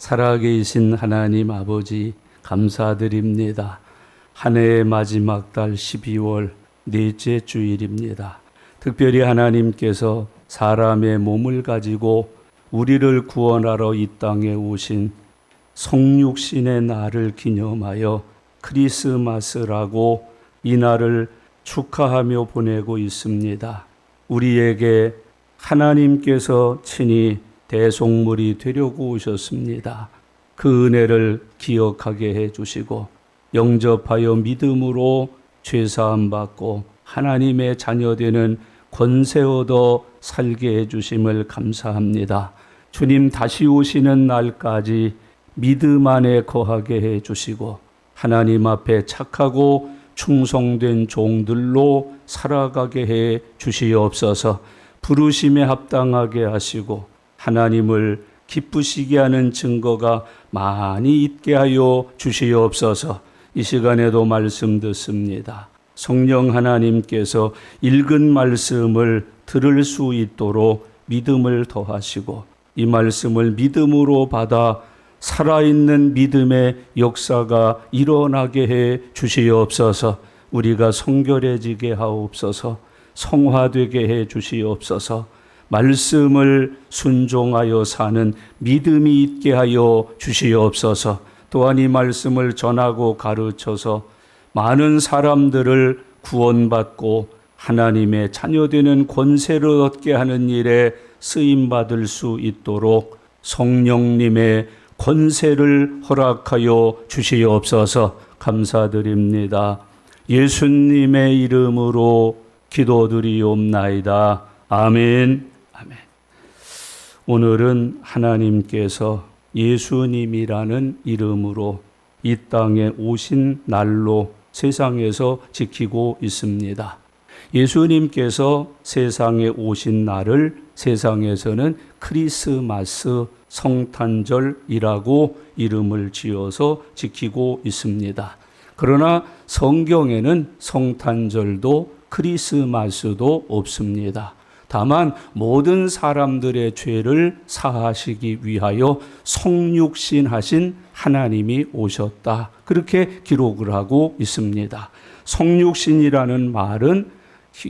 살아계신 하나님 아버지 감사드립니다. 한 해의 마지막 달 12월 넷째 주일입니다. 특별히 하나님께서 사람의 몸을 가지고 우리를 구원하러 이 땅에 오신 성육신의 날을 기념하여 크리스마스라고 이 날을 축하하며 보내고 있습니다. 우리에게 하나님께서 친히 대속물이 되려고 오셨습니다. 그 은혜를 기억하게 해주시고 영접하여 믿음으로 죄사함 받고 하나님의 자녀되는 권세 얻어 살게 해주심을 감사합니다. 주님 다시 오시는 날까지 믿음 안에 거하게 해주시고 하나님 앞에 착하고 충성된 종들로 살아가게 해 주시옵소서. 부르심에 합당하게 하시고 하나님을 기쁘시게 하는 증거가 많이 있게 하여 주시옵소서. 이 시간에도 말씀 듣습니다. 성령 하나님께서 읽은 말씀을 들을 수 있도록 믿음을 더하시고 이 말씀을 믿음으로 받아 살아있는 믿음의 역사가 일어나게 해 주시옵소서. 우리가 성결해지게 하옵소서. 성화되게 해 주시옵소서. 말씀을 순종하여 사는 믿음이 있게 하여 주시옵소서. 또한 이 말씀을 전하고 가르쳐서 많은 사람들을 구원받고 하나님의 자녀되는 권세를 얻게 하는 일에 쓰임받을 수 있도록 성령님의 권세를 허락하여 주시옵소서. 감사드립니다. 예수님의 이름으로 기도드리옵나이다. 아멘. 아멘. 오늘은 하나님께서 예수님이라는 이름으로 이 땅에 오신 날로 세상에서 지키고 있습니다. 예수님께서 세상에 오신 날을 세상에서는 크리스마스 성탄절이라고 이름을 지어서 지키고 있습니다. 그러나 성경에는 성탄절도 크리스마스도 없습니다. 다만 모든 사람들의 죄를 사하시기 위하여 성육신 하신 하나님이 오셨다. 그렇게 기록을 하고 있습니다. 성육신이라는 말은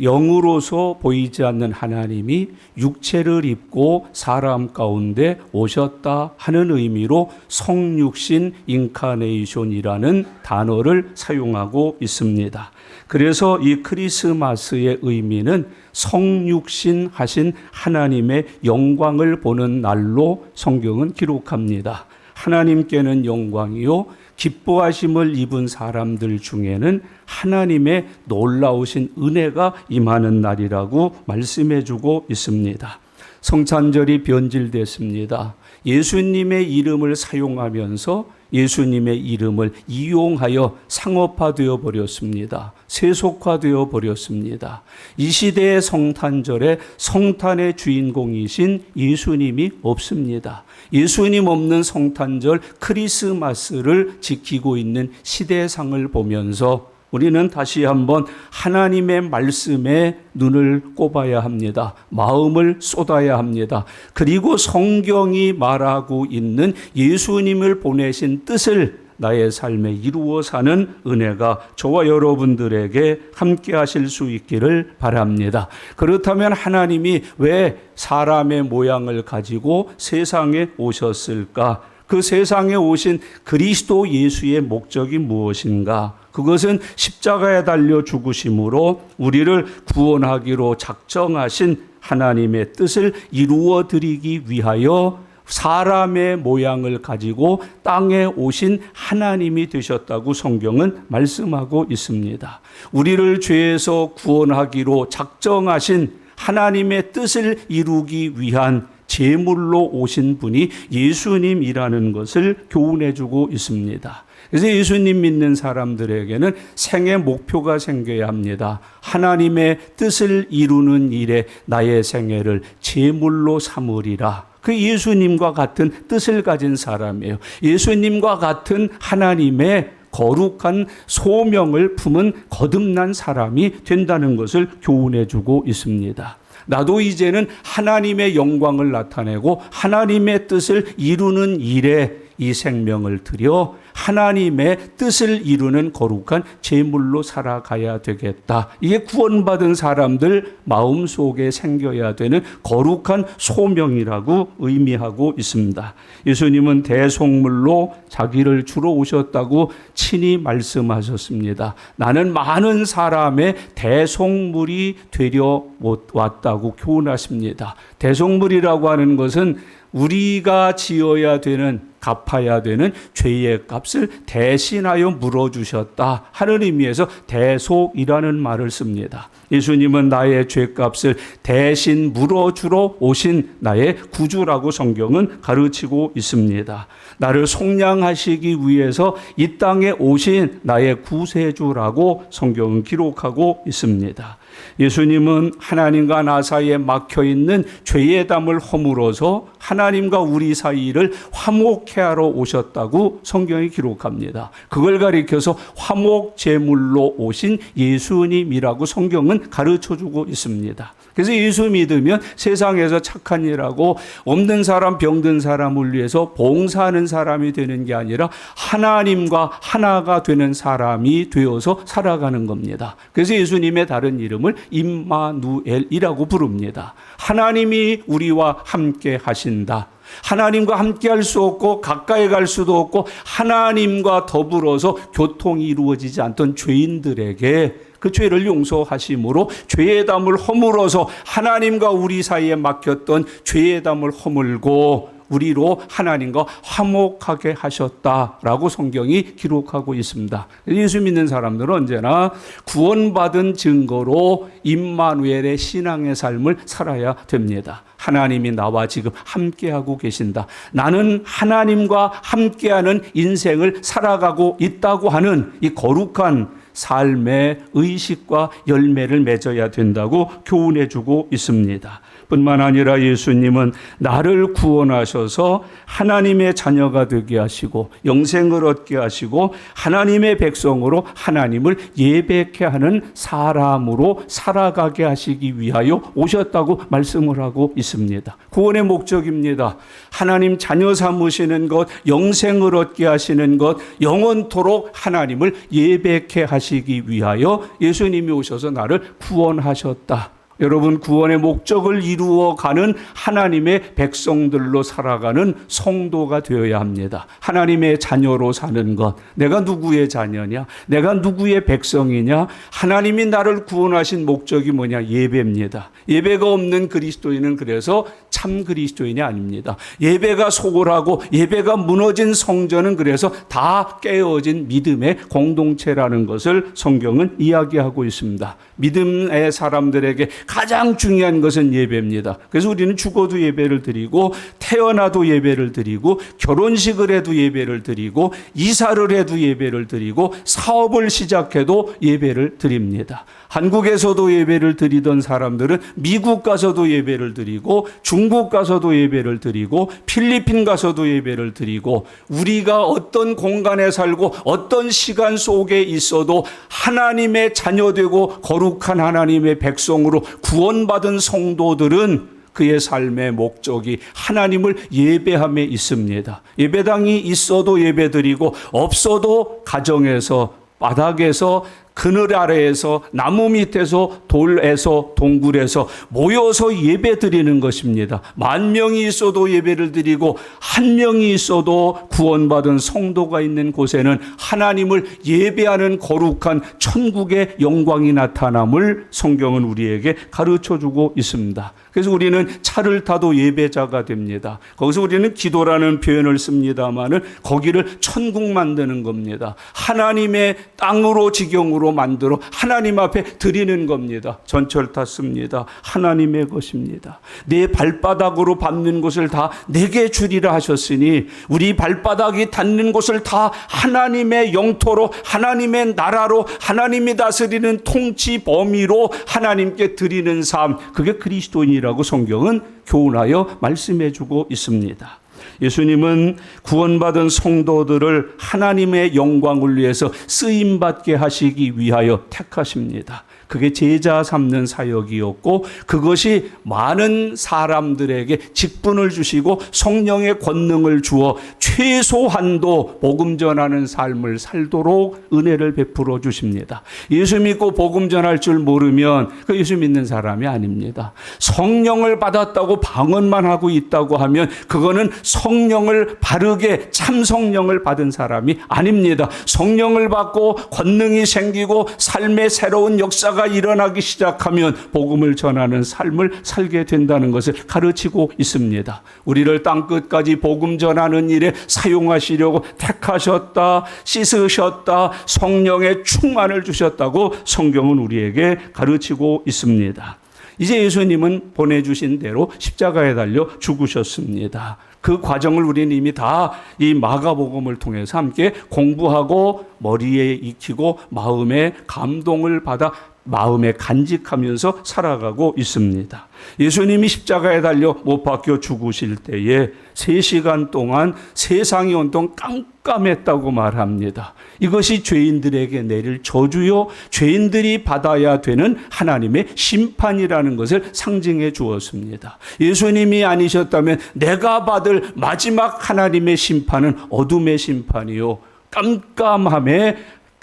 영으로서 보이지 않는 하나님이 육체를 입고 사람 가운데 오셨다 하는 의미로 성육신 인카네이션이라는 단어를 사용하고 있습니다. 그래서 이 크리스마스의 의미는 성육신 하신 하나님의 영광을 보는 날로 성경은 기록합니다. 하나님께는 영광이요 기뻐하심을 입은 사람들 중에는 하나님의 놀라우신 은혜가 임하는 날이라고 말씀해 주고 있습니다. 성탄절이 변질됐습니다. 예수님의 이름을 사용하면서 예수님의 이름을 이용하여 상업화되어 버렸습니다. 세속화되어 버렸습니다. 이 시대의 성탄절에 성탄의 주인공이신 예수님이 없습니다. 예수님 없는 성탄절 크리스마스를 지키고 있는 시대상을 보면서 우리는 다시 한번 하나님의 말씀에 눈을 꼽아야 합니다. 마음을 쏟아야 합니다. 그리고 성경이 말하고 있는 예수님을 보내신 뜻을 나의 삶에 이루어 사는 은혜가 저와 여러분들에게 함께 하실 수 있기를 바랍니다. 그렇다면 하나님이 왜 사람의 모양을 가지고 세상에 오셨을까? 그 세상에 오신 그리스도 예수의 목적이 무엇인가? 그것은 십자가에 달려 죽으심으로 우리를 구원하기로 작정하신 하나님의 뜻을 이루어 드리기 위하여 사람의 모양을 가지고 땅에 오신 하나님이 되셨다고 성경은 말씀하고 있습니다. 우리를 죄에서 구원하기로 작정하신 하나님의 뜻을 이루기 위한 제물로 오신 분이 예수님이라는 것을 교훈해 주고 있습니다. 그래서 예수님 믿는 사람들에게는 생의 목표가 생겨야 합니다. 하나님의 뜻을 이루는 일에 나의 생애를 제물로 삼으리라. 그 예수님과 같은 뜻을 가진 사람이에요. 예수님과 같은 하나님의 거룩한 소명을 품은 거듭난 사람이 된다는 것을 교훈해 주고 있습니다. 나도 이제는 하나님의 영광을 나타내고 하나님의 뜻을 이루는 일에 이 생명을 들여 하나님의 뜻을 이루는 거룩한 제물로 살아가야 되겠다. 이게 구원받은 사람들 마음속에 생겨야 되는 거룩한 소명이라고 의미하고 있습니다. 예수님은 대속물로 자기를 주러 오셨다고 친히 말씀하셨습니다. 나는 많은 사람의 대속물이 되려 왔다고 교훈하십니다. 대속물이라고 하는 것은 우리가 지어야 되는, 갚아야 되는 죄의 값을 대신하여 물어주셨다 하는 의미에서 대속이라는 말을 씁니다. 예수님은 나의 죄값을 대신 물어주러 오신 나의 구주라고 성경은 가르치고 있습니다. 나를 속량하시기 위해서 이 땅에 오신 나의 구세주라고 성경은 기록하고 있습니다. 예수님은 하나님과 나 사이에 막혀있는 죄의 담을 허물어서 하나님과 우리 사이를 화목케 하러 오셨다고 성경이 기록합니다. 그걸 가리켜서 화목 제물로 오신 예수님이라고 성경은 가르쳐주고 있습니다. 그래서 예수 믿으면 세상에서 착한 일하고 없는 사람, 병든 사람을 위해서 봉사하는 사람이 되는 게 아니라 하나님과 하나가 되는 사람이 되어서 살아가는 겁니다. 그래서 예수님의 다른 이름을 임마누엘이라고 부릅니다. 하나님이 우리와 함께 하신다. 하나님과 함께 할 수 없고 가까이 갈 수도 없고 하나님과 더불어서 교통이 이루어지지 않던 죄인들에게 그 죄를 용서하심으로 죄의 담을 허물어서 하나님과 우리 사이에 막혔던 죄의 담을 허물고 우리로 하나님과 화목하게 하셨다라고 성경이 기록하고 있습니다. 예수 믿는 사람들은 언제나 구원받은 증거로 임마누엘의 신앙의 삶을 살아야 됩니다. 하나님이 나와 지금 함께하고 계신다. 나는 하나님과 함께하는 인생을 살아가고 있다고 하는 이 거룩한 삶의 의식과 열매를 맺어야 된다고 교훈해주고 있습니다. 뿐만 아니라 예수님은 나를 구원하셔서 하나님의 자녀가 되게 하시고 영생을 얻게 하시고 하나님의 백성으로 하나님을 예배케 하는 사람으로 살아가게 하시기 위하여 오셨다고 말씀을 하고 있습니다. 구원의 목적입니다. 하나님 자녀 삼으시는 것, 영생을 얻게 하시는 것, 영원토록 하나님을 예배케 하시기 위하여 예수님이 오셔서 나를 구원하셨다. 여러분, 구원의 목적을 이루어가는 하나님의 백성들로 살아가는 성도가 되어야 합니다. 하나님의 자녀로 사는 것, 내가 누구의 자녀냐, 내가 누구의 백성이냐, 하나님이 나를 구원하신 목적이 뭐냐, 예배입니다. 예배가 없는 그리스도인은 그래서 참 그리스도인이 아닙니다. 예배가 소홀하고 예배가 무너진 성전은 그래서 다 깨어진 믿음의 공동체라는 것을 성경은 이야기하고 있습니다. 믿음의 사람들에게 가장 중요한 것은 예배입니다. 그래서 우리는 죽어도 예배를 드리고 태어나도 예배를 드리고 결혼식을 해도 예배를 드리고 이사를 해도 예배를 드리고 사업을 시작해도 예배를 드립니다. 한국에서도 예배를 드리던 사람들은 미국 가서도 예배를 드리고 중국 가서도 예배를 드리고 필리핀 가서도 예배를 드리고 우리가 어떤 공간에 살고 어떤 시간 속에 있어도 하나님의 자녀되고 거룩한 하나님의 백성으로 구원받은 성도들은 그의 삶의 목적이 하나님을 예배함에 있습니다. 예배당이 있어도 예배드리고 없어도 가정에서 바닥에서 그늘 아래에서 나무 밑에서 돌에서 동굴에서 모여서 예배 드리는 것입니다. 10,000명이 있어도 예배를 드리고 1명이 있어도 구원받은 성도가 있는 곳에는 하나님을 예배하는 거룩한 천국의 영광이 나타남을 성경은 우리에게 가르쳐주고 있습니다. 그래서 우리는 차를 타도 예배자가 됩니다. 거기서 우리는 기도라는 표현을 씁니다마는 거기를 천국 만드는 겁니다. 하나님의 땅으로 지경으로 만들어 하나님 앞에 드리는 겁니다. 전철 탔습니다. 하나님의 것입니다. 내 발바닥으로 밟는 곳을 다 내게 주리라 하셨으니 우리 발바닥이 닿는 곳을 다 하나님의 영토로 하나님의 나라로 하나님이 다스리는 통치 범위로 하나님께 드리는 삶, 그게 그리스도인이라고 성경은 교훈하여 말씀해주고 있습니다. 예수님은 구원받은 성도들을 하나님의 영광을 위해서 쓰임받게 하시기 위하여 택하십니다. 그게 제자 삼는 사역이었고 그것이 많은 사람들에게 직분을 주시고 성령의 권능을 주어 최소한도 복음 전하는 삶을 살도록 은혜를 베풀어 주십니다. 예수 믿고 복음 전할 줄 모르면 그 예수 믿는 사람이 아닙니다. 성령을 받았다고 방언만 하고 있다고 하면 그거는 성령을 바르게 참 성령을 받은 사람이 아닙니다. 성령을 받고 권능이 생기고 삶의 새로운 역사가 일어나기 시작하면 복음을 전하는 삶을 살게 된다는 것을 가르치고 있습니다. 우리를 땅끝까지 복음 전하는 일에 사용하시려고 택하셨다, 씻으셨다, 성령의 충만을 주셨다고 성경은 우리에게 가르치고 있습니다. 이제 예수님은 보내주신 대로 십자가에 달려 죽으셨습니다. 그 과정을 우리는 이미 다 이 마가복음을 통해서 함께 공부하고 머리에 익히고 마음에 감동을 받아 마음에 간직하면서 살아가고 있습니다. 예수님이 십자가에 달려 못 박혀 죽으실 때에 3시간 동안 세상이 온통 깜깜했다고 말합니다. 이것이 죄인들에게 내릴 저주요, 죄인들이 받아야 되는 하나님의 심판이라는 것을 상징해 주었습니다. 예수님이 아니셨다면 내가 받을 마지막 하나님의 심판은 어둠의 심판이요, 깜깜함에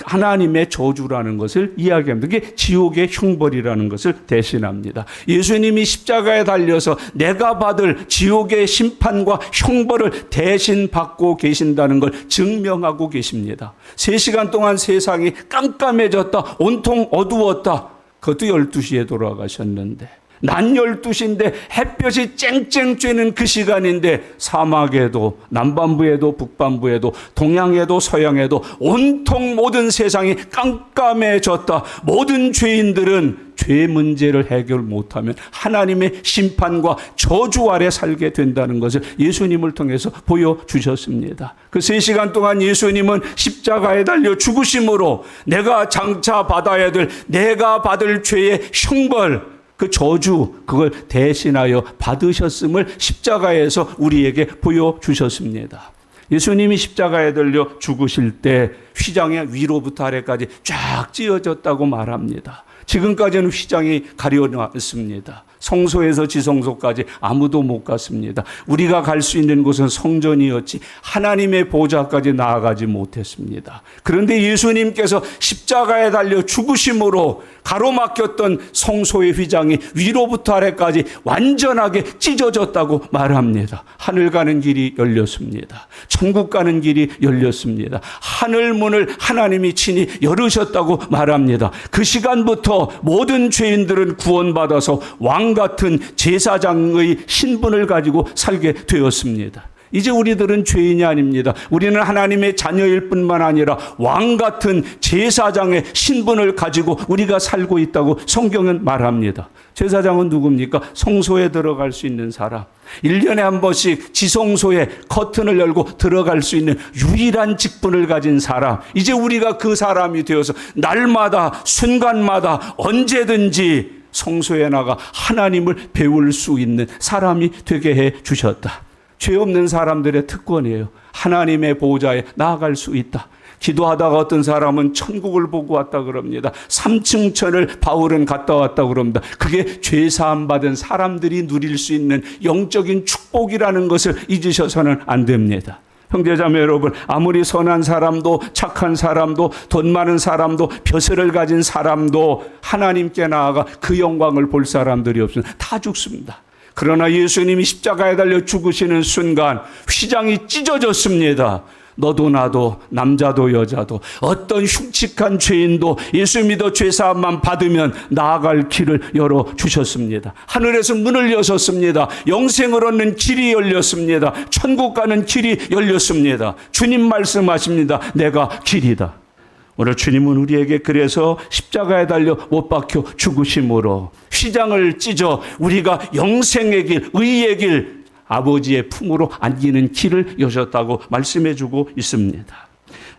하나님의 저주라는 것을 이야기합니다. 그게 지옥의 형벌이라는 것을 대신합니다. 예수님이 십자가에 달려서 내가 받을 지옥의 심판과 형벌을 대신 받고 계신다는 걸 증명하고 계십니다. 3시간 동안 세상이 깜깜해졌다, 온통 어두웠다. 그것도 12시에 돌아가셨는데 낮 12시인데 햇볕이 쨍쨍 쬐는 그 시간인데 사막에도 남반부에도 북반부에도 동양에도 서양에도 온통 모든 세상이 깜깜해졌다. 모든 죄인들은 죄 문제를 해결 못하면 하나님의 심판과 저주 아래 살게 된다는 것을 예수님을 통해서 보여주셨습니다. 그 3시간 동안 예수님은 십자가에 달려 죽으심으로 내가 장차 받아야 될 내가 받을 죄의 형벌, 그 저주, 그걸 대신하여 받으셨음을 십자가에서 우리에게 보여주셨습니다. 예수님이 십자가에 달려 죽으실 때 휘장이 위로부터 아래까지 쫙 찢어졌다고 말합니다. 지금까지는 휘장이 가려놨습니다. 성소에서 지성소까지 아무도 못 갔습니다. 우리가 갈 수 있는 곳은 성전이었지 하나님의 보좌까지 나아가지 못했습니다. 그런데 예수님께서 십자가에 달려 죽으심으로 가로막혔던 성소의 휘장이 위로부터 아래까지 완전하게 찢어졌다고 말합니다. 하늘 가는 길이 열렸습니다. 천국 가는 길이 열렸습니다. 하늘 문을 하나님이 친히 열으셨다고 말합니다. 그 시간부터 모든 죄인들은 구원받아서 왕 같은 제사장의 신분을 가지고 살게 되었습니다. 이제 우리들은 죄인이 아닙니다. 우리는 하나님의 자녀일 뿐만 아니라 왕 같은 제사장의 신분을 가지고 우리가 살고 있다고 성경은 말합니다. 제사장은 누굽니까? 성소에 들어갈 수 있는 사람. 1년에 한 번씩 지성소에 커튼을 열고 들어갈 수 있는 유일한 직분을 가진 사람. 이제 우리가 그 사람이 되어서 날마다 순간마다 언제든지 성소에 나가 하나님을 배울 수 있는 사람이 되게 해 주셨다. 죄 없는 사람들의 특권이에요. 하나님의 보좌에 나아갈 수 있다. 기도하다가 어떤 사람은 천국을 보고 왔다 그럽니다. 3층 천을 바울은 갔다 왔다 그럽니다. 그게 죄사함 받은 사람들이 누릴 수 있는 영적인 축복이라는 것을 잊으셔서는 안 됩니다. 형제자매 여러분, 아무리 선한 사람도 착한 사람도 돈 많은 사람도 벼슬을 가진 사람도 하나님께 나아가 그 영광을 볼 사람들이 없으면 다 죽습니다. 그러나 예수님이 십자가에 달려 죽으시는 순간 휘장이 찢어졌습니다. 너도 나도 남자도 여자도 어떤 흉측한 죄인도 예수 믿어 죄사함만 받으면 나아갈 길을 열어주셨습니다. 하늘에서 문을 여셨습니다. 영생을 얻는 길이 열렸습니다. 천국 가는 길이 열렸습니다. 주님 말씀하십니다. 내가 길이다. 오늘 주님은 우리에게 그래서 십자가에 달려 못 박혀 죽으심으로 휘장을 찢어 우리가 영생의 길, 의의 길, 아버지의 품으로 안기는 길을 여셨다고 말씀해 주고 있습니다.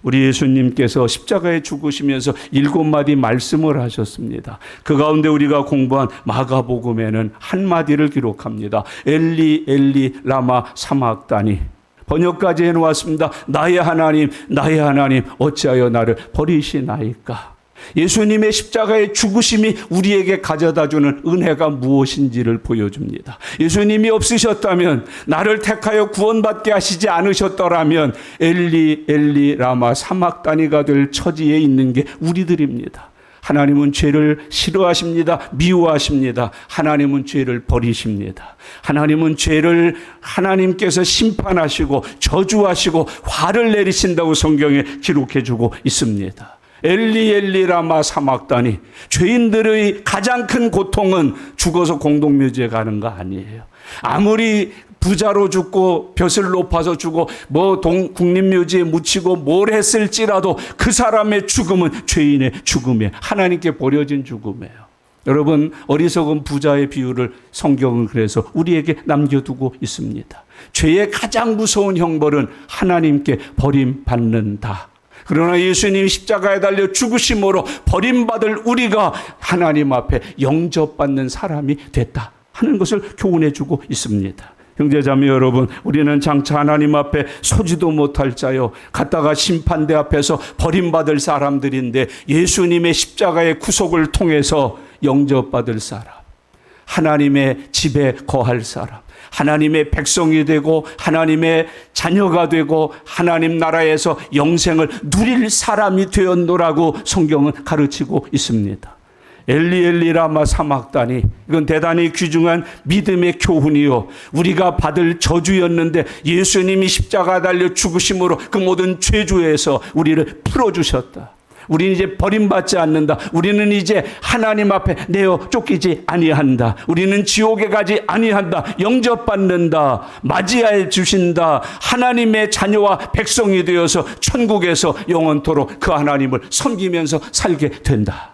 우리 예수님께서 십자가에 죽으시면서 7마디 말씀을 하셨습니다. 그 가운데 우리가 공부한 마가복음에는 한마디를 기록합니다. 엘리 엘리 라마 사막다니. 번역까지 해놓았습니다. 나의 하나님 어찌하여 나를 버리시나이까. 예수님의 십자가의 죽으심이 우리에게 가져다주는 은혜가 무엇인지를 보여줍니다. 예수님이 없으셨다면, 나를 택하여 구원받게 하시지 않으셨더라면 엘리 엘리 라마 사막다니가 될 처지에 있는 게 우리들입니다. 하나님은 죄를 싫어하십니다. 미워하십니다. 하나님은 죄를 버리십니다. 하나님은 죄를 하나님께서 심판하시고 저주하시고 화를 내리신다고 성경에 기록해주고 있습니다. 엘리 엘리 라마 사막다니, 죄인들의 가장 큰 고통은 죽어서 공동묘지에 가는 거 아니에요. 아무리 부자로 죽고 벼슬 높아서 죽고 국립묘지에 묻히고 뭘 했을지라도 그 사람의 죽음은 죄인의 죽음이에요. 하나님께 버려진 죽음이에요. 여러분, 어리석은 부자의 비유를 성경은 그래서 우리에게 남겨두고 있습니다. 죄의 가장 무서운 형벌은 하나님께 버림받는다. 그러나 예수님이 십자가에 달려 죽으심으로 버림받을 우리가 하나님 앞에 영접받는 사람이 됐다 하는 것을 교훈해주고 있습니다. 형제자매 여러분, 우리는 장차 하나님 앞에 서지도 못할 자요, 갔다가 심판대 앞에서 버림받을 사람들인데, 예수님의 십자가의 구속을 통해서 영접받을 사람, 하나님의 집에 거할 사람, 하나님의 백성이 되고 하나님의 자녀가 되고 하나님 나라에서 영생을 누릴 사람이 되었노라고 성경은 가르치고 있습니다. 엘리 엘리 라마 사막다니, 이건 대단히 귀중한 믿음의 교훈이요, 우리가 받을 저주였는데 예수님이 십자가 달려 죽으심으로 그 모든 죄주에서 우리를 풀어주셨다. 우리는 이제 버림받지 않는다. 우리는 이제 하나님 앞에 내어 쫓기지 아니한다. 우리는 지옥에 가지 아니한다. 영접받는다. 맞이해 주신다. 하나님의 자녀와 백성이 되어서 천국에서 영원토록 그 하나님을 섬기면서 살게 된다.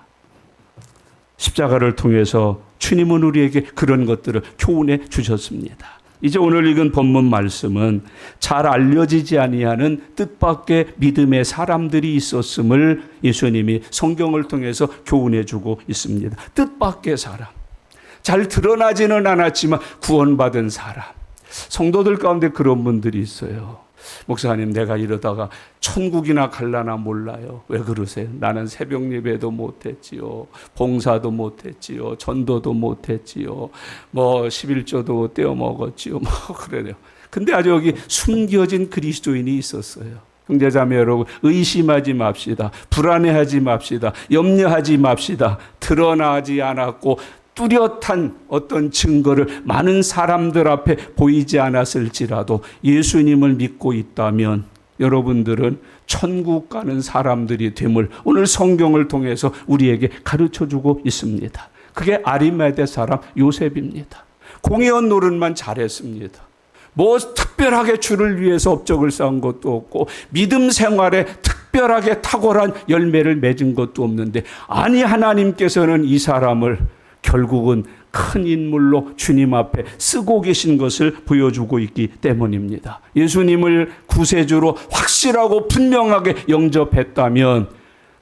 십자가를 통해서 주님은 우리에게 그런 것들을 교훈해 주셨습니다. 이제 오늘 읽은 본문 말씀은 잘 알려지지 아니하는 뜻밖의 믿음의 사람들이 있었음을 예수님이 성경을 통해서 교훈해 주고 있습니다. 뜻밖의 사람, 잘 드러나지는 않았지만 구원받은 사람. 성도들 가운데 그런 분들이 있어요. 목사님, 내가 이러다가 천국이나 갈라나 몰라요. 왜 그러세요? 나는 새벽 예배도 못했지요, 봉사도 못했지요, 전도도 못했지요, 11조도 떼어먹었지요, 그래요. 근데 아주 여기 숨겨진 그리스도인이 있었어요. 형제자매 여러분, 의심하지 맙시다. 불안해하지 맙시다. 염려하지 맙시다. 드러나지 않았고 뚜렷한 어떤 증거를 많은 사람들 앞에 보이지 않았을지라도 예수님을 믿고 있다면 여러분들은 천국 가는 사람들이 됨을 오늘 성경을 통해서 우리에게 가르쳐주고 있습니다. 그게 아리마대 사람 요셉입니다. 공의원 노릇만 잘했습니다. 특별하게 주를 위해서 업적을 쌓은 것도 없고 믿음 생활에 특별하게 탁월한 열매를 맺은 것도 없는데, 아니 하나님께서는 이 사람을 결국은 큰 인물로 주님 앞에 쓰고 계신 것을 보여주고 있기 때문입니다. 예수님을 구세주로 확실하고 분명하게 영접했다면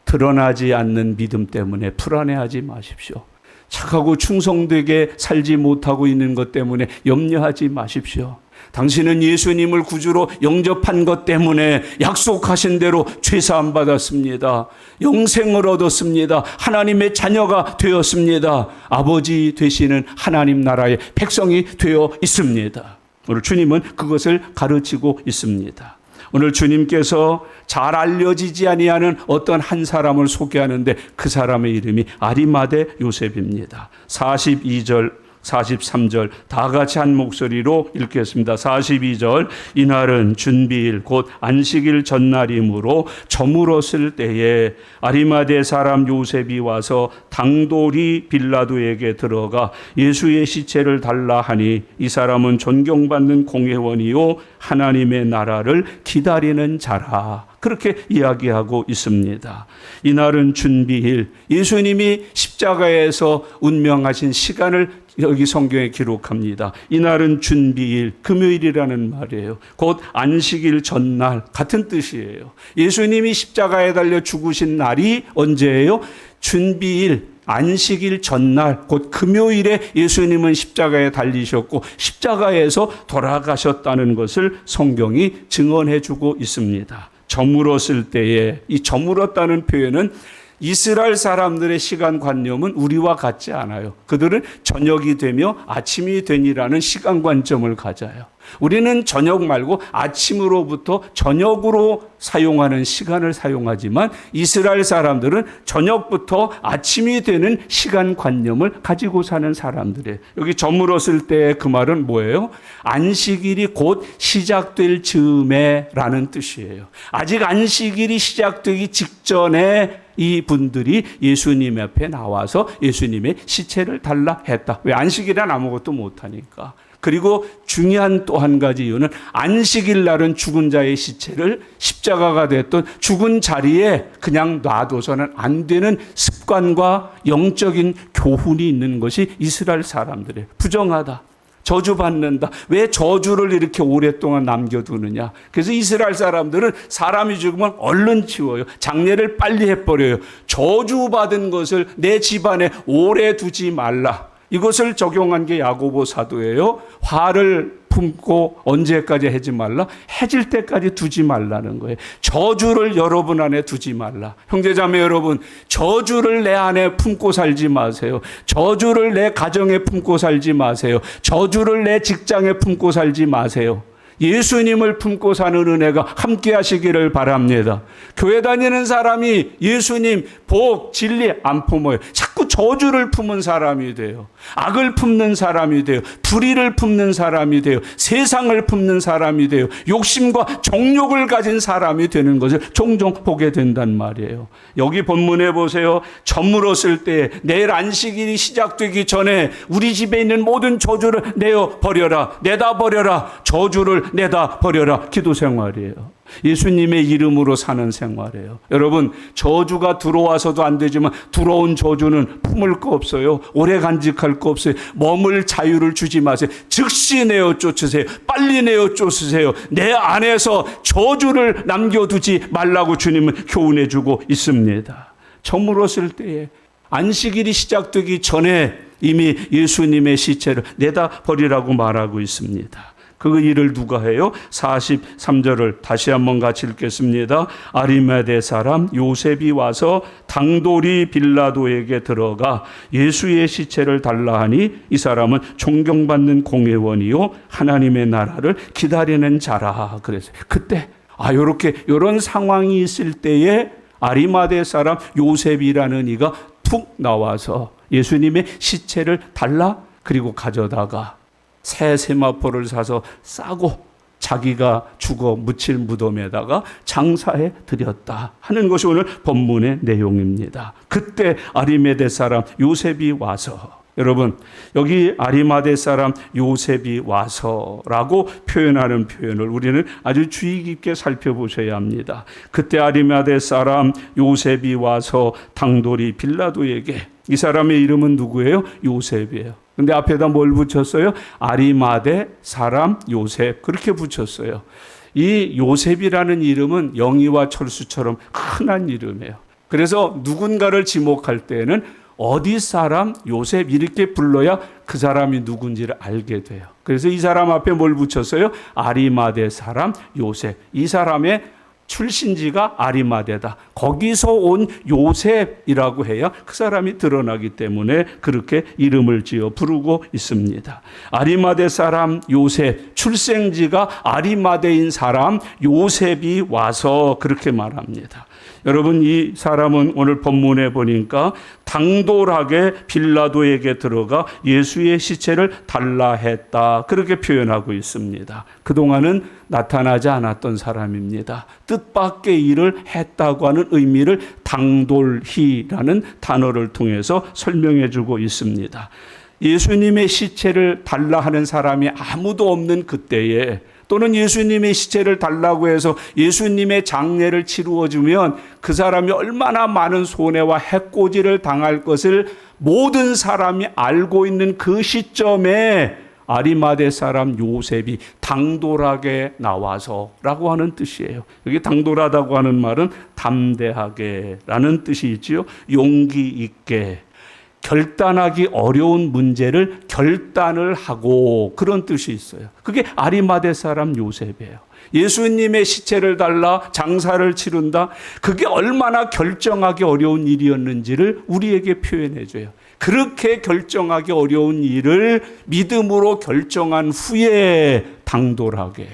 드러나지 않는 믿음 때문에 불안해하지 마십시오. 착하고 충성되게 살지 못하고 있는 것 때문에 염려하지 마십시오. 당신은 예수님을 구주로 영접한 것 때문에 약속하신 대로 죄사함 받았습니다. 영생을 얻었습니다. 하나님의 자녀가 되었습니다. 아버지 되시는 하나님 나라의 백성이 되어 있습니다. 오늘 주님은 그것을 가르치고 있습니다. 오늘 주님께서 잘 알려지지 아니하는 어떤 한 사람을 소개하는데 그 사람의 이름이 아리마대 요셉입니다. 42절 43절 다 같이 한 목소리로 읽겠습니다. 42절, 이날은 준비일 곧 안식일 전날이므로 저물었을 때에 아리마대 사람 요셉이 와서 당돌이 빌라도에게 들어가 예수의 시체를 달라 하니 이 사람은 존경받는 공회원이요 하나님의 나라를 기다리는 자라. 그렇게 이야기하고 있습니다. 이날은 준비일, 예수님이 십자가에서 운명하신 시간을 여기 성경에 기록합니다. 이날은 준비일, 금요일이라는 말이에요. 곧 안식일 전날, 같은 뜻이에요. 예수님이 십자가에 달려 죽으신 날이 언제예요? 준비일, 안식일 전날, 곧 금요일에 예수님은 십자가에 달리셨고 십자가에서 돌아가셨다는 것을 성경이 증언해 주고 있습니다. 저물었을 때에, 이 저물었다는 표현은 이스라엘 사람들의 시간관념은 우리와 같지 않아요. 그들은 저녁이 되며 아침이 되니라는 시간관점을 가져요. 우리는 저녁 말고 아침으로부터 저녁으로 사용하는 시간을 사용하지만 이스라엘 사람들은 저녁부터 아침이 되는 시간관념을 가지고 사는 사람들이에요. 여기 저물었을 때 그 말은 뭐예요? 안식일이 곧 시작될 즈음에 라는 뜻이에요. 아직 안식일이 시작되기 직전에 이 분들이 예수님 앞에 나와서 예수님의 시체를 달라 했다. 왜? 안식일은 아무것도 못하니까. 그리고 중요한 또 한 가지 이유는 안식일 날은 죽은 자의 시체를 십자가가 됐던 죽은 자리에 그냥 놔둬서는 안 되는 습관과 영적인 교훈이 있는 것이 이스라엘 사람들의 부정하다. 저주받는다. 왜 저주를 이렇게 오랫동안 남겨두느냐. 그래서 이스라엘 사람들은 사람이 죽으면 얼른 치워요. 장례를 빨리 해버려요. 저주받은 것을 내 집안에 오래 두지 말라. 이것을 적용한 게 야고보 사도예요. 화를 품고 언제까지 하지 말라? 해질 때까지 두지 말라는 거예요. 저주를 여러분 안에 두지 말라. 형제자매 여러분, 저주를 내 안에 품고 살지 마세요. 저주를 내 가정에 품고 살지 마세요. 저주를 내 직장에 품고 살지 마세요. 예수님을 품고 사는 은혜가 함께 하시기를 바랍니다. 교회 다니는 사람이 예수님, 복, 진리 안 품어요. 자꾸 저주를 품은 사람이 돼요. 악을 품는 사람이 돼요. 불의를 품는 사람이 돼요. 세상을 품는 사람이 돼요. 욕심과 정욕을 가진 사람이 되는 것을 종종 보게 된단 말이에요. 여기 본문에 보세요. 저물었을 때 내일 안식일이 시작되기 전에 우리 집에 있는 모든 저주를 내어 버려라. 내다 버려라. 저주를 내다 버려라. 기도 생활이에요. 예수님의 이름으로 사는 생활이에요. 여러분, 저주가 들어와서도 안 되지만 들어온 저주는 품을 거 없어요. 오래 간직할 거 없어요. 머물 자유를 주지 마세요. 즉시 내어 쫓으세요. 빨리 내어 쫓으세요. 내 안에서 저주를 남겨두지 말라고 주님은 교훈해 주고 있습니다. 저물었을 때에 안식일이 시작되기 전에 이미 예수님의 시체를 내다 버리라고 말하고 있습니다. 그 일을 누가 해요? 43절을 다시 한번 같이 읽겠습니다. 아리마대 사람 요셉이 와서 당돌이 빌라도에게 들어가 예수의 시체를 달라 하니 이 사람은 존경받는 공회원이요 하나님의 나라를 기다리는 자라. 그래서 그때 이런 상황이 있을 때에 아리마대 사람 요셉이라는 이가 툭 나와서 예수님의 시체를 달라 그리고 가져다가 새 세마포를 사서 싸고 자기가 죽어 묻힐 무덤에다가 장사해 드렸다 하는 것이 오늘 본문의 내용입니다. 그때 아리마대 사람 요셉이 와서, 여러분 여기 아리마대 사람 요셉이 와서라고 표현하는 표현을 우리는 아주 주의 깊게 살펴보셔야 합니다. 그때 아리마대 사람 요셉이 와서 당돌이 빌라도에게, 이 사람의 이름은 누구예요? 요셉이에요. 근데 앞에다 뭘 붙였어요? 아리마대 사람 요셉, 그렇게 붙였어요. 이 요셉이라는 이름은 영희와 철수처럼 흔한 이름이에요. 그래서 누군가를 지목할 때는 어디 사람 요셉 이렇게 불러야 그 사람이 누군지를 알게 돼요. 그래서 이 사람 앞에 뭘 붙였어요? 아리마대 사람 요셉. 이 사람의 출신지가 아리마대다. 거기서 온 요셉이라고 해야 그 사람이 드러나기 때문에 그렇게 이름을 지어 부르고 있습니다. 아리마대 사람 요셉, 출생지가 아리마대인 사람 요셉이 와서 그렇게 말합니다. 여러분, 이 사람은 오늘 본문에 보니까 당돌하게 빌라도에게 들어가 예수의 시체를 달라 했다, 그렇게 표현하고 있습니다. 그동안은 나타나지 않았던 사람입니다. 뜻밖의 일을 했다고 하는 의미를 당돌히라는 단어를 통해서 설명해 주고 있습니다. 예수님의 시체를 달라 하는 사람이 아무도 없는 그때에, 또는 예수님의 시체를 달라고 해서 예수님의 장례를 치루어주면 그 사람이 얼마나 많은 손해와 해코지를 당할 것을 모든 사람이 알고 있는 그 시점에 아리마대 사람 요셉이 당돌하게 나와서라고 하는 뜻이에요. 여기 당돌하다고 하는 말은 담대하게 라는 뜻이 있지요. 용기 있게, 결단하기 어려운 문제를 결단을 하고, 그런 뜻이 있어요. 그게 아리마대 사람 요셉이에요. 예수님의 시체를 달라 장사를 치른다. 그게 얼마나 결정하기 어려운 일이었는지를 우리에게 표현해 줘요. 그렇게 결정하기 어려운 일을 믿음으로 결정한 후에 당돌하게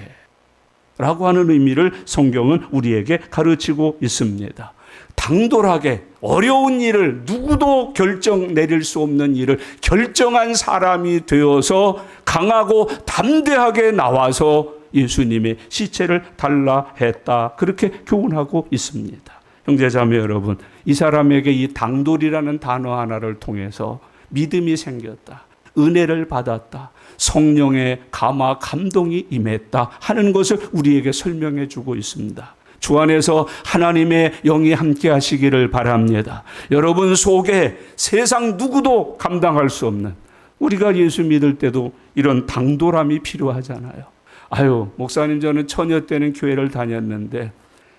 라고 하는 의미를 성경은 우리에게 가르치고 있습니다. 당돌하게 어려운 일을, 누구도 결정 내릴 수 없는 일을 결정한 사람이 되어서 강하고 담대하게 나와서 예수님의 시체를 달라 했다. 그렇게 교훈하고 있습니다. 형제자매 여러분, 이 사람에게 이 당돌이라는 단어 하나를 통해서 믿음이 생겼다, 은혜를 받았다, 성령의 감화 감동이 임했다 하는 것을 우리에게 설명해 주고 있습니다. 주 안에서 하나님의 영이 함께 하시기를 바랍니다. 여러분 속에 세상 누구도 감당할 수 없는, 우리가 예수 믿을 때도 이런 당돌함이 필요하잖아요. 아유, 목사님 저는 처녀 때는 교회를 다녔는데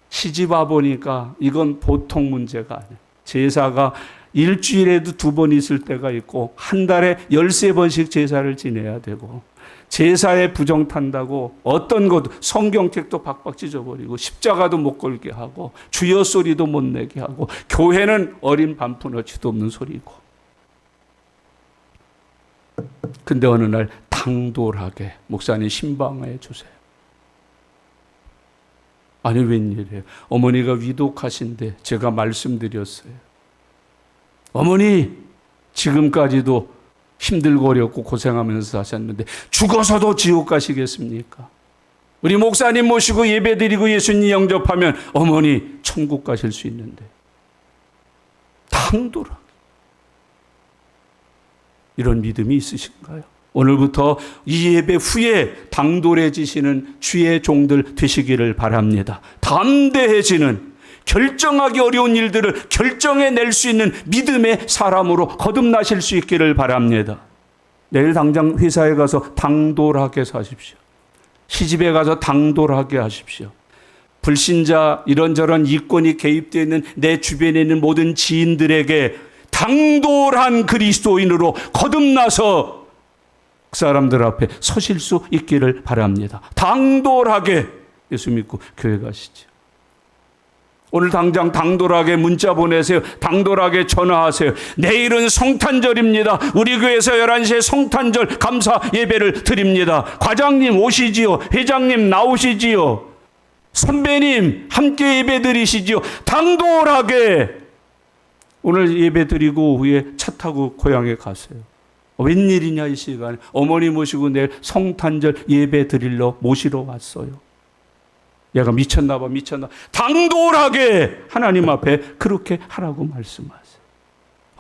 시집 와 보니까 이건 보통 문제가 아니에요. 제사가 일주일에도 2번 있을 때가 있고 한 달에 13번씩 제사를 지내야 되고, 제사에 부정 탄다고 어떤 것도 성경책도 박박 찢어버리고 십자가도 못 걸게 하고 주여 소리도 못 내게 하고 교회는 어린 반푼어치도 없는 소리고. 근데 어느 날 당돌하게 목사님 신방해 주세요. 아니 웬일이에요. 어머니가 위독하신데 제가 말씀드렸어요. 어머니 지금까지도 힘들고 어렵고 고생하면서 사셨는데 죽어서도 지옥 가시겠습니까? 우리 목사님 모시고 예배드리고 예수님 영접하면 어머니 천국 가실 수 있는데. 당돌하게. 이런 믿음이 있으신가요? 오늘부터 이 예배 후에 당돌해지시는 주의 종들 되시기를 바랍니다. 담대해지는, 결정하기 어려운 일들을 결정해낼 수 있는 믿음의 사람으로 거듭나실 수 있기를 바랍니다. 내일 당장 회사에 가서 당돌하게 사십시오. 시집에 가서 당돌하게 하십시오. 불신자 이런저런 이권이 개입되어 있는 내 주변에 있는 모든 지인들에게 당돌한 그리스도인으로 거듭나서 그 사람들 앞에 서실 수 있기를 바랍니다. 당돌하게 예수 믿고 교회 가시죠. 오늘 당장 당돌하게 문자 보내세요. 당돌하게 전화하세요. 내일은 성탄절입니다. 우리 교회에서 11시에 성탄절 감사 예배를 드립니다. 과장님 오시지요. 회장님 나오시지요. 선배님 함께 예배 드리시지요. 당돌하게 오늘 예배 드리고 후에 차 타고 고향에 가세요. 웬일이냐 이 시간에. 어머니 모시고 내일 성탄절 예배 드리러 모시러 왔어요. 얘가 미쳤나 봐. 당돌하게 하나님 앞에 그렇게 하라고 말씀하세요.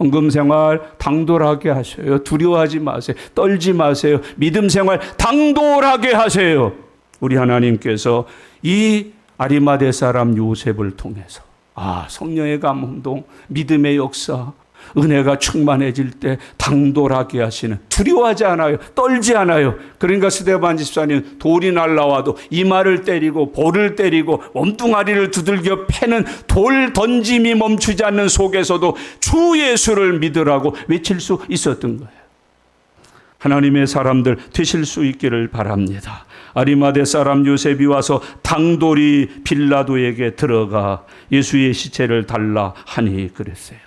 헌금 생활 당돌하게 하셔요. 두려워하지 마세요. 떨지 마세요. 믿음 생활 당돌하게 하세요. 우리 하나님께서 이 아리마대 사람 요셉을 통해서 성령의 감동, 믿음의 역사, 은혜가 충만해질 때 당돌하게 하시는, 두려워하지 않아요. 떨지 않아요. 그러니까 스데반 집사님 돌이 날라와도 이마를 때리고 볼을 때리고 몸뚱아리를 두들겨 패는 돌 던짐이 멈추지 않는 속에서도 주 예수를 믿으라고 외칠 수 있었던 거예요. 하나님의 사람들 되실 수 있기를 바랍니다. 아리마대 사람 요셉이 와서 당돌이 빌라도에게 들어가 예수의 시체를 달라 하니 그랬어요.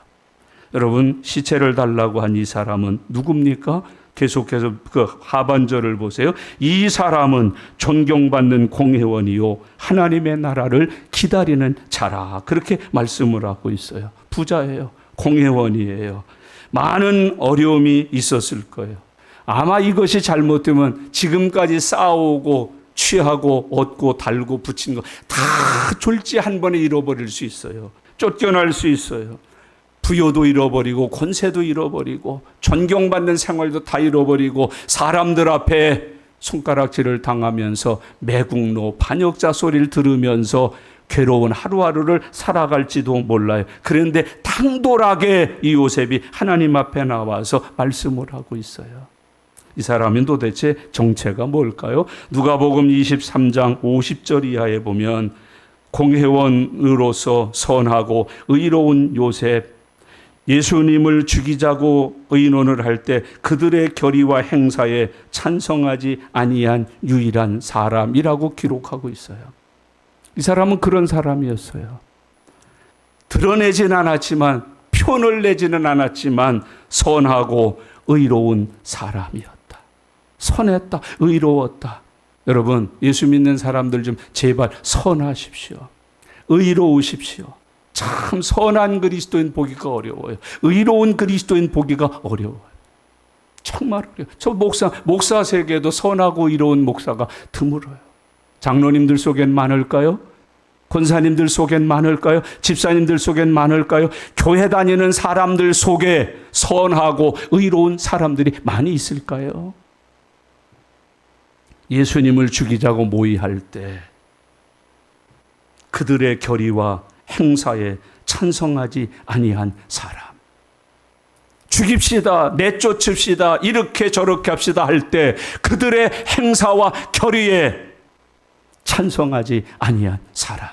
여러분, 시체를 달라고 한 이 사람은 누굽니까? 계속해서 그 하반절을 보세요. 이 사람은 존경받는 공회원이요 하나님의 나라를 기다리는 자라. 그렇게 말씀을 하고 있어요. 부자예요. 공회원이에요. 많은 어려움이 있었을 거예요. 아마 이것이 잘못되면 지금까지 쌓아오고 취하고 얻고 달고 붙인 거 다 졸지 한 번에 잃어버릴 수 있어요. 쫓겨날 수 있어요. 부여도 잃어버리고 권세도 잃어버리고 존경받는 생활도 다 잃어버리고 사람들 앞에 손가락질을 당하면서 매국노 반역자 소리를 들으면서 괴로운 하루하루를 살아갈지도 몰라요. 그런데 당돌하게 이 요셉이 하나님 앞에 나와서 말씀을 하고 있어요. 이 사람은 도대체 정체가 뭘까요? 누가복음 23장 50절 이하에 보면 공회원으로서 선하고 의로운 요셉, 예수님을 죽이자고 의논을 할 때 그들의 결의와 행사에 찬성하지 아니한 유일한 사람이라고 기록하고 있어요. 이 사람은 그런 사람이었어요. 드러내진 않았지만, 표를 내지는 않았지만 선하고 의로운 사람이었다. 선했다, 의로웠다. 여러분, 예수 믿는 사람들 좀 제발 선하십시오. 의로우십시오. 참 선한 그리스도인 보기가 어려워요. 의로운 그리스도인 보기가 어려워요. 정말 어려워요. 저 목사 세계도 선하고 의로운 목사가 드물어요. 장로님들 속엔 많을까요? 권사님들 속엔 많을까요? 집사님들 속엔 많을까요? 교회 다니는 사람들 속에 선하고 의로운 사람들이 많이 있을까요? 예수님을 죽이자고 모의할 때 그들의 결의와 행사에 찬성하지 아니한 사람. 죽입시다, 내쫓읍시다, 이렇게 저렇게 합시다 할 때 그들의 행사와 결의에 찬성하지 아니한 사람.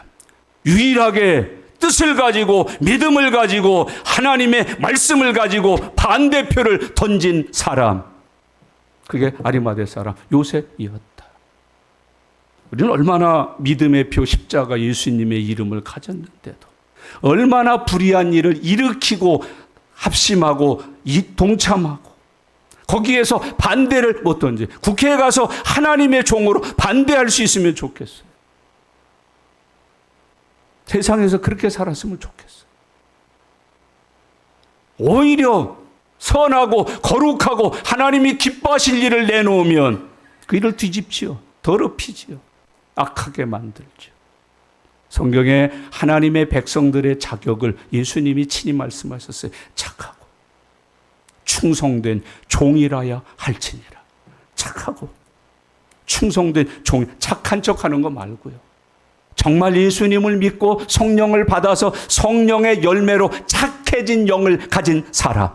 유일하게 뜻을 가지고 믿음을 가지고 하나님의 말씀을 가지고 반대표를 던진 사람. 그게 아리마대 사람 요셉이었다. 우리는 얼마나 믿음의 표 십자가 예수님의 이름을 가졌는데도 얼마나 불의한 일을 일으키고 합심하고 동참하고 거기에서 반대를 못 던지. 국회에 가서 하나님의 종으로 반대할 수 있으면 좋겠어요. 세상에서 그렇게 살았으면 좋겠어요. 오히려 선하고 거룩하고 하나님이 기뻐하실 일을 내놓으면 그 일을 뒤집지요. 더럽히지요. 악하게 만들죠. 성경에 하나님의 백성들의 자격을 예수님이 친히 말씀하셨어요. 착하고 충성된 종이라야 할지니라. 착하고 충성된 종, 착한 척하는 거 말고요. 정말 예수님을 믿고 성령을 받아서 성령의 열매로 착해진 영을 가진 사람.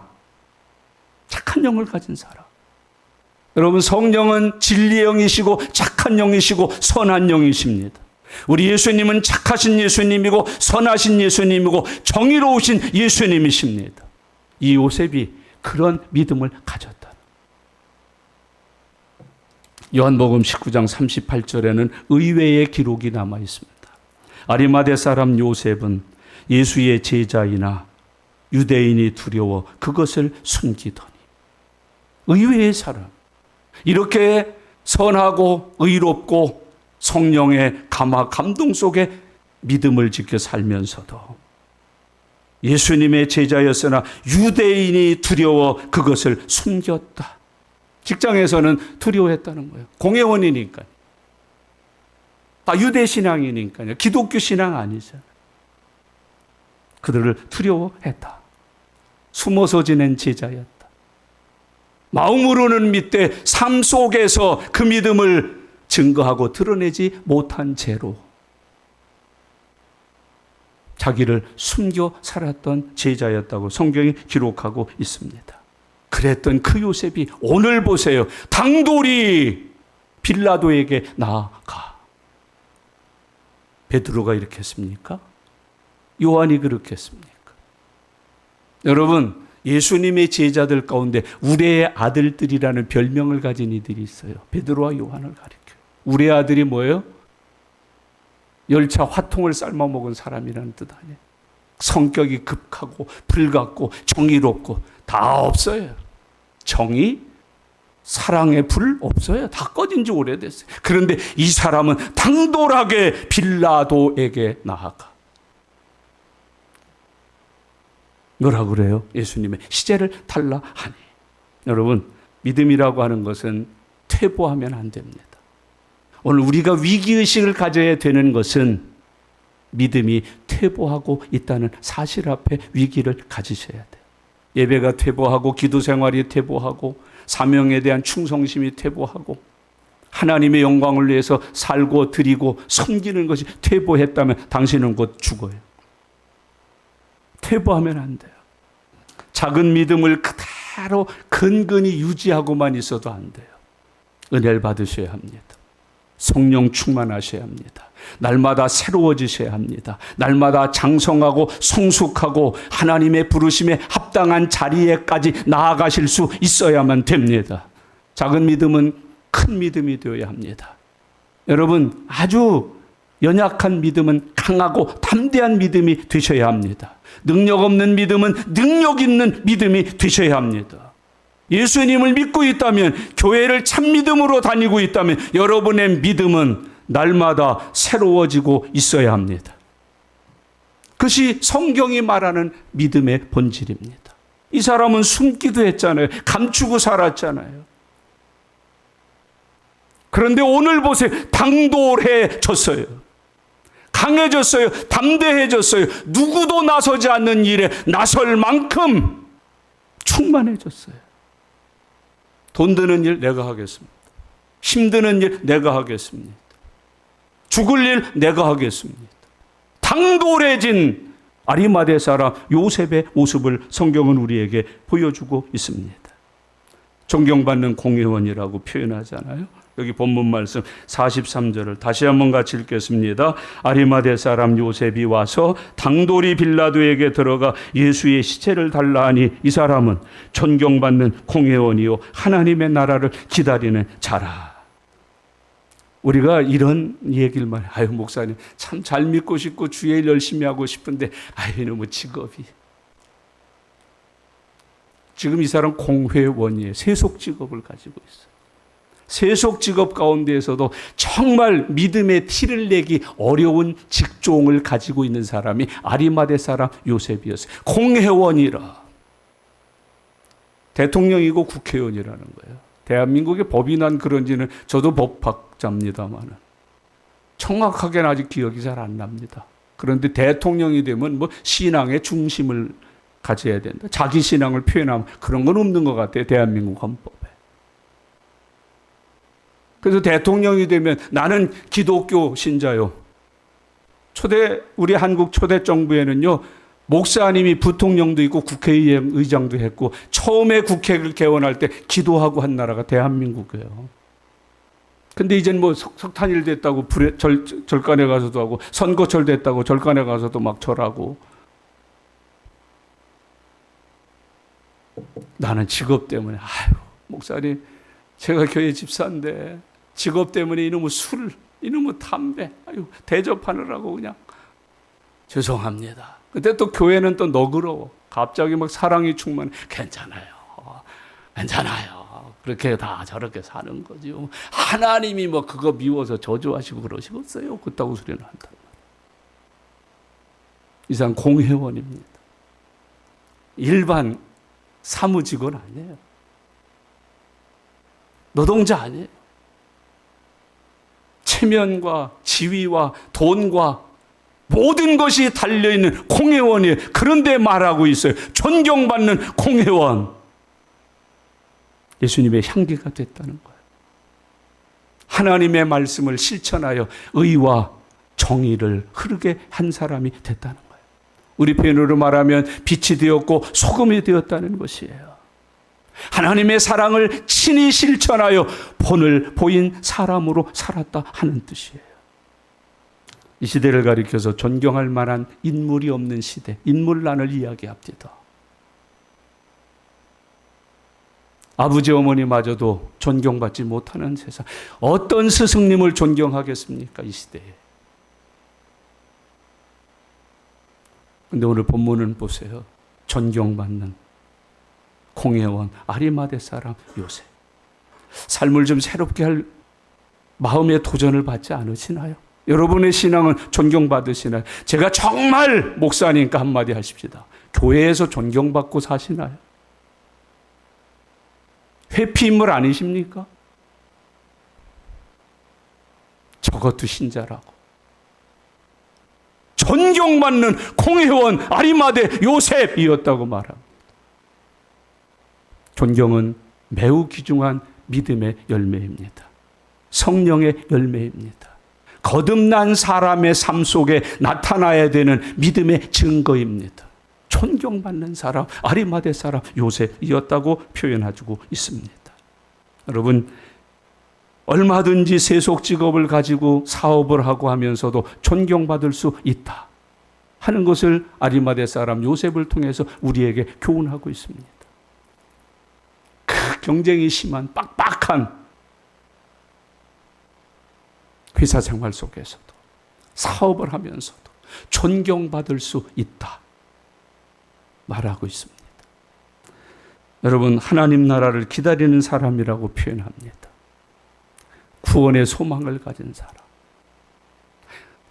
착한 영을 가진 사람. 여러분, 성령은 진리의 영이시고 착한 영이시고 선한 영이십니다. 우리 예수님은 착하신 예수님이고 선하신 예수님이고 정의로우신 예수님이십니다. 이 요셉이 그런 믿음을 가졌다. 요한복음 19장 38절에는 의외의 기록이 남아 있습니다. 아리마대 사람 요셉은 예수의 제자이나 유대인이 두려워 그것을 숨기더니. 의외의 사람. 이렇게 선하고 의롭고 성령의 감동 속에 믿음을 지켜 살면서도 예수님의 제자였으나 유대인이 두려워 그것을 숨겼다. 직장에서는 두려워했다는 거예요. 공회원이니까. 유대 신앙이니까요. 기독교 신앙 아니잖아요. 그들을 두려워했다. 숨어서 지낸 제자였다. 마음으로는 믿되 삶 속에서 그 믿음을 증거하고 드러내지 못한 채로 자기를 숨겨 살았던 제자였다고 성경이 기록하고 있습니다. 그랬던 그 요셉이 오늘 보세요. 당돌이 빌라도에게 나아가. 베드로가 이렇게 했습니까? 요한이 그렇게 했습니까? 여러분, 예수님의 제자들 가운데 우레의 아들들이라는 별명을 가진 이들이 있어요. 베드로와 요한을 가리켜요. 우레의 아들이 뭐예요? 열차 화통을 삶아 먹은 사람이라는 뜻 아니에요. 성격이 급하고 불같고 정의롭고 다 없어요. 정의, 사랑의 불 없어요. 다 꺼진 지 오래됐어요. 그런데 이 사람은 당돌하게 빌라도에게 나아가. 뭐라고 그래요? 예수님의 시제를 달라 하니. 여러분, 믿음이라고 하는 것은 퇴보하면 안 됩니다. 오늘 우리가 위기의식을 가져야 되는 것은 믿음이 퇴보하고 있다는 사실 앞에 위기를 가지셔야 돼요. 예배가 퇴보하고 기도 생활이 퇴보하고 사명에 대한 충성심이 퇴보하고 하나님의 영광을 위해서 살고 드리고 섬기는 것이 퇴보했다면 당신은 곧 죽어요. 퇴보하면 안 돼요. 작은 믿음을 그대로 근근히 유지하고만 있어도 안 돼요. 은혜를 받으셔야 합니다. 성령 충만하셔야 합니다. 날마다 새로워지셔야 합니다. 날마다 장성하고 성숙하고 하나님의 부르심에 합당한 자리에까지 나아가실 수 있어야만 됩니다. 작은 믿음은 큰 믿음이 되어야 합니다. 여러분, 아주 연약한 믿음은 강하고 담대한 믿음이 되셔야 합니다. 능력 없는 믿음은 능력 있는 믿음이 되셔야 합니다. 예수님을 믿고 있다면, 교회를 참 믿음으로 다니고 있다면 여러분의 믿음은 날마다 새로워지고 있어야 합니다. 그것이 성경이 말하는 믿음의 본질입니다. 이 사람은 숨기도 했잖아요. 감추고 살았잖아요. 그런데 오늘 보세요. 당돌해졌어요. 강해졌어요. 담대해졌어요. 누구도 나서지 않는 일에 나설 만큼 충만해졌어요. 돈 드는 일 내가 하겠습니다. 힘드는 일 내가 하겠습니다. 죽을 일 내가 하겠습니다. 당돌해진 아리마대 사람 요셉의 모습을 성경은 우리에게 보여주고 있습니다. 존경받는 공회원이라고 표현하잖아요. 여기 본문 말씀 43절을 다시 한번 같이 읽겠습니다. 아리마대 사람 요셉이 와서 당돌이 빌라도에게 들어가 예수의 시체를 달라 하니 이 사람은 존경받는 공회원이요 하나님의 나라를 기다리는 자라. 우리가 이런 얘기를 말해요. 아유, 목사님 참 잘 믿고 싶고 주의 일 열심히 하고 싶은데 아유, 너무 직업이. 지금 이 사람 공회원이에요. 세속 직업을 가지고 있어요. 세속 직업 가운데에서도 정말 믿음의 티를 내기 어려운 직종을 가지고 있는 사람이 아리마대 사람 요셉이었어요. 공회원이라. 대통령이고 국회의원이라는 거예요. 대한민국에 법이 난 그런지는 저도 법학자입니다만 정확하게는 아직 기억이 잘 안 납니다. 그런데 대통령이 되면 뭐 신앙의 중심을 가져야 된다. 자기 신앙을 표현하면 그런 건 없는 것 같아요. 대한민국 헌법에. 그래서 대통령이 되면 나는 기독교 신자요. 우리 한국 초대 정부에는요, 목사님이 부통령도 있고 국회의장도 했고, 처음에 국회를 개원할 때 기도하고 한 나라가 대한민국이에요. 근데 이제는 뭐 석탄일 됐다고 절간에 가서도 하고, 선거철 됐다고 절간에 가서도 막 절하고. 나는 직업 때문에, 아유, 목사님, 제가 교회 집사인데 직업 때문에 이놈의 술, 이놈의 담배, 아유, 대접하느라고 그냥 죄송합니다. 근데 또 교회는 또 너그러워. 갑자기 막 사랑이 충만해. 괜찮아요. 그렇게 다 저렇게 사는 거죠. 하나님이 뭐 그거 미워서 저주하시고 그러시겠어요. 그따구 소리는 한다. 이 사람 공회원입니다. 일반 사무직원 아니에요. 노동자 아니에요. 체면과 지위와 돈과 모든 것이 달려있는 공회원이에요. 그런데 말하고 있어요. 존경받는 공회원. 예수님의 향기가 됐다는 거예요. 하나님의 말씀을 실천하여 의와 정의를 흐르게 한 사람이 됐다는 거예요. 우리 표현으로 말하면 빛이 되었고 소금이 되었다는 것이에요. 하나님의 사랑을 친히 실천하여 본을 보인 사람으로 살았다 하는 뜻이에요. 이 시대를 가리켜서 존경할 만한 인물이 없는 시대, 인물난을 이야기합니다. 아버지 어머니마저도 존경받지 못하는 세상. 어떤 스승님을 존경하겠습니까, 이 시대에. 그런데 오늘 본문은 보세요. 존경받는 공회원 아리마대 사람 요셉. 삶을 좀 새롭게 할 마음의 도전을 받지 않으시나요? 여러분의 신앙은 존경받으시나요? 제가 정말 목사니까 한마디 하십시다. 교회에서 존경받고 사시나요? 회피인물 아니십니까? 저것도 신자라고. 존경받는 공회원 아리마대 요셉이었다고 말합니다. 존경은 매우 귀중한 믿음의 열매입니다. 성령의 열매입니다. 거듭난 사람의 삶 속에 나타나야 되는 믿음의 증거입니다. 존경받는 사람, 아리마대 사람 요셉이었다고 표현해주고 있습니다. 여러분, 얼마든지 세속 직업을 가지고 사업을 하고 하면서도 존경받을 수 있다 하는 것을 아리마대 사람 요셉을 통해서 우리에게 교훈하고 있습니다. 그 경쟁이 심한 빡빡한 회사 생활 속에서도 사업을 하면서도 존경받을 수 있다 말하고 있습니다. 여러분, 하나님 나라를 기다리는 사람이라고 표현합니다. 구원의 소망을 가진 사람,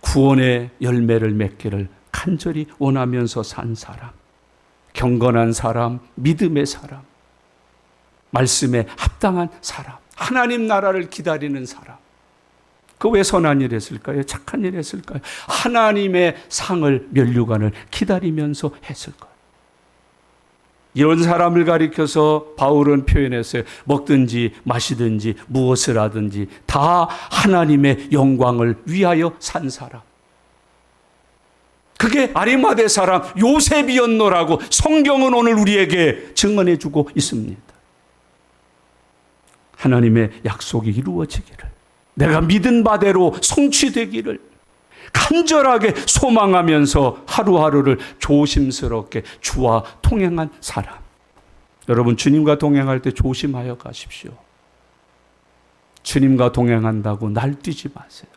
구원의 열매를 맺기를 간절히 원하면서 산 사람, 경건한 사람, 믿음의 사람, 말씀에 합당한 사람, 하나님 나라를 기다리는 사람. 그 왜 선한 일 했을까요? 착한 일 했을까요? 하나님의 상을, 면류관을 기다리면서 했을까요? 이런 사람을 가리켜서 바울은 표현했어요. 먹든지 마시든지 무엇을 하든지 다 하나님의 영광을 위하여 산 사람. 그게 아리마대 사람 요셉이었노라고 성경은 오늘 우리에게 증언해 주고 있습니다. 하나님의 약속이 이루어지기를, 내가 믿은 바대로 성취되기를 간절하게 소망하면서 하루하루를 조심스럽게 주와 통행한 사람. 여러분, 주님과 동행할 때 조심하여 가십시오. 주님과 동행한다고 날뛰지 마세요.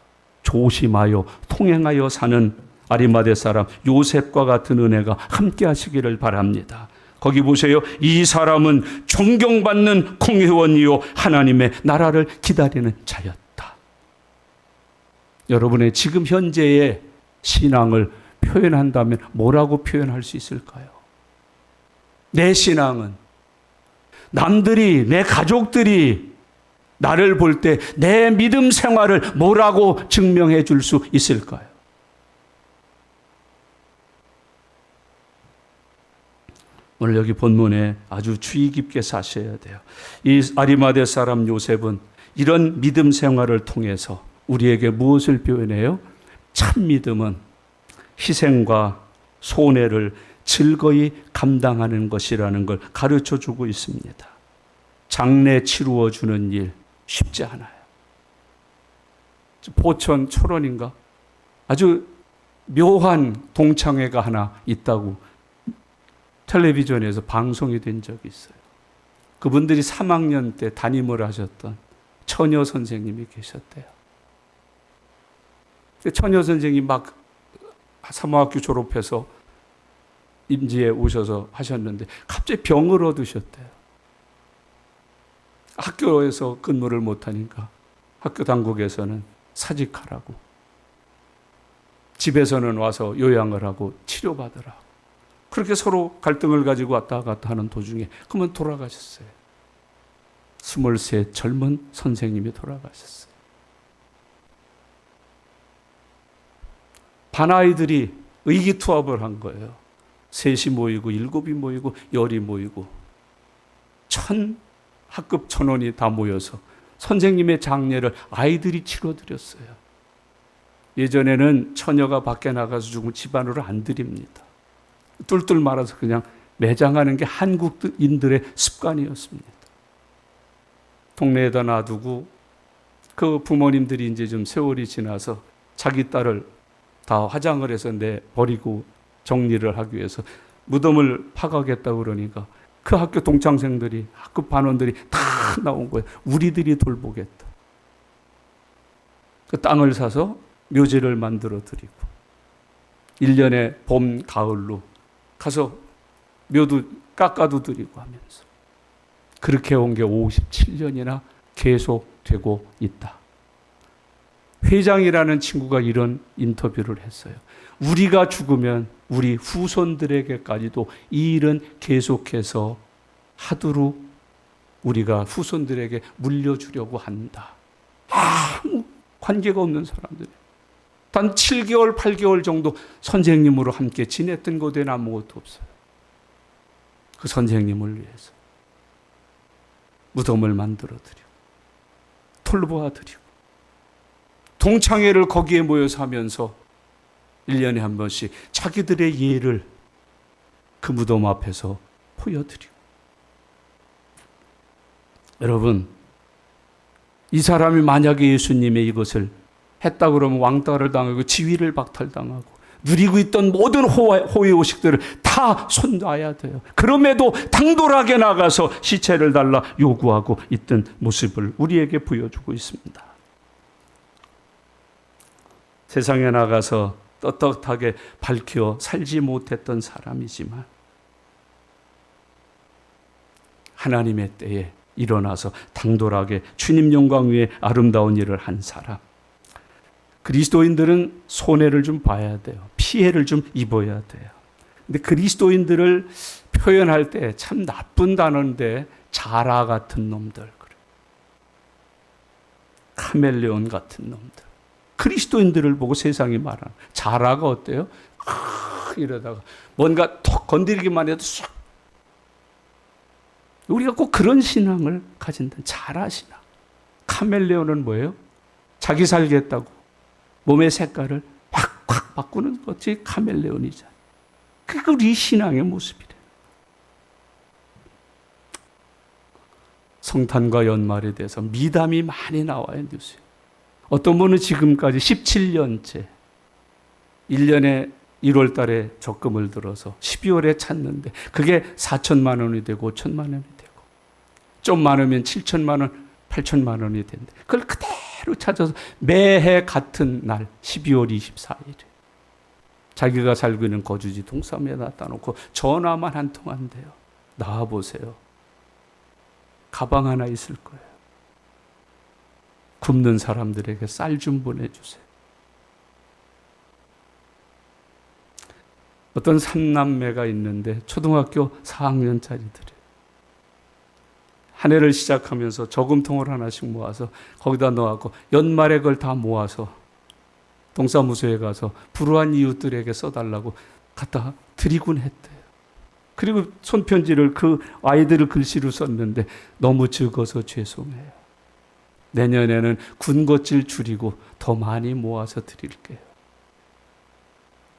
조심하여 통행하여 사는 아리마대 사람 요셉과 같은 은혜가 함께 하시기를 바랍니다. 거기 보세요. 이 사람은 존경받는 공회원이요 하나님의 나라를 기다리는 자였다. 여러분의 지금 현재의 신앙을 표현한다면 뭐라고 표현할 수 있을까요? 내 신앙은 남들이, 내 가족들이 나를 볼 때 내 믿음 생활을 뭐라고 증명해 줄 수 있을까요? 오늘 여기 본문에 아주 주의 깊게 사셔야 돼요. 이 아리마대 사람 요셉은 이런 믿음 생활을 통해서 우리에게 무엇을 표현해요? 참 믿음은 희생과 손해를 즐거이 감당하는 것이라는 걸 가르쳐 주고 있습니다. 장례 치루어 주는 일 쉽지 않아요. 포천 철원인가? 아주 묘한 동창회가 하나 있다고 텔레비전에서 방송이 된 적이 있어요. 그분들이 3학년 때 담임을 하셨던 처녀 선생님이 계셨대요. 처녀 선생님이 막 사모학교 졸업해서 임지에 오셔서 하셨는데 갑자기 병을 얻으셨대요. 학교에서 근무를 못하니까 학교 당국에서는 사직하라고, 집에서는 와서 요양을 하고 치료받으라고. 그렇게 서로 갈등을 가지고 왔다 갔다 하는 도중에 그러면 돌아가셨어요. 23 젊은 선생님이 돌아가셨어요. 반아이들이 의기투합을 한 거예요. 3이 모이고 7이 모이고 10이 모이고 학급 천원이 다 모여서 선생님의 장례를 아이들이 치러드렸어요. 예전에는 처녀가 밖에 나가서 죽으면 집안으로 안 드립니다. 뚫뚫 말아서 그냥 매장하는 게 한국인들의 습관이었습니다. 동네에다 놔두고 그 부모님들이 이제 좀 세월이 지나서 자기 딸을 다 화장을 해서 내버리고 정리를 하기 위해서 무덤을 파가겠다고 그러니까 그 학교 동창생들이, 학급 반원들이 다 나온 거예요. 우리들이 돌보겠다. 그 땅을 사서 묘지를 만들어 드리고 1년에 봄, 가을로 가서 묘도 깎아도 드리고 하면서 그렇게 온 게 57년이나 계속되고 있다. 회장이라는 친구가 이런 인터뷰를 했어요. 우리가 죽으면 우리 후손들에게까지도 이 일은 계속해서 하도록 우리가 후손들에게 물려주려고 한다. 아무 관계가 없는 사람들. 단 7개월, 8개월 정도 선생님으로 함께 지냈던 곳에는 아무것도 없어요. 그 선생님을 위해서 무덤을 만들어드리고 돌보아드리고 동창회를 거기에 모여서 하면서 1년에 한 번씩 자기들의 예를 그 무덤 앞에서 보여드리고. 여러분, 이 사람이 만약에 예수님의 이것을 했다 그러면 왕따를 당하고 지위를 박탈당하고 누리고 있던 모든 호의 오식들을 다 손놔야 돼요. 그럼에도 당돌하게 나가서 시체를 달라 요구하고 있던 모습을 우리에게 보여주고 있습니다. 세상에 나가서 떳떳하게 밝혀 살지 못했던 사람이지만 하나님의 때에 일어나서 당돌하게 주님 영광 위에 아름다운 일을 한 사람. 그리스도인들은 손해를 좀 봐야 돼요. 피해를 좀 입어야 돼요. 근데 그리스도인들을 표현할 때 참 나쁜 단어인데 자라 같은 놈들, 카멜레온 같은 놈들. 그리스도인들을 보고 세상이 말하는 자라가 어때요? 이러다가 뭔가 톡 건드리기만 해도 쏙. 우리가 꼭 그런 신앙을 가진다. 자라 신앙. 카멜레온은 뭐예요? 자기 살겠다고 몸의 색깔을 확 바꾸는 것이 카멜레온이잖아요. 그게 우리 신앙의 모습이래요. 성탄과 연말에 대해서 미담이 많이 나와요, 뉴스에. 어떤 분은 지금까지 17년째 1년에 1월 달에 적금을 들어서 12월에 찾는데 그게 4천만 원이 되고 5천만 원이 되고 좀 많으면 7천만 원, 8천만 원이 된대. 그걸 그대로 찾아서 매해 같은 날 12월 24일에 자기가 살고 있는 거주지 동사무에 놨다 놓고 전화만 한 통 한대요. 나와보세요. 가방 하나 있을 거예요. 굶는 사람들에게 쌀 좀 보내주세요. 어떤 삼남매가 있는데 초등학교 4학년짜리들이 한 해를 시작하면서 저금통을 하나씩 모아서 거기다 넣어갖고 연말에 그걸 다 모아서 동사무소에 가서 불우한 이웃들에게 써달라고 갖다 드리곤 했대요. 그리고 손편지를 그 아이들을 글씨로 썼는데 너무 적어서 죄송해요. 내년에는 군것질 줄이고 더 많이 모아서 드릴게요.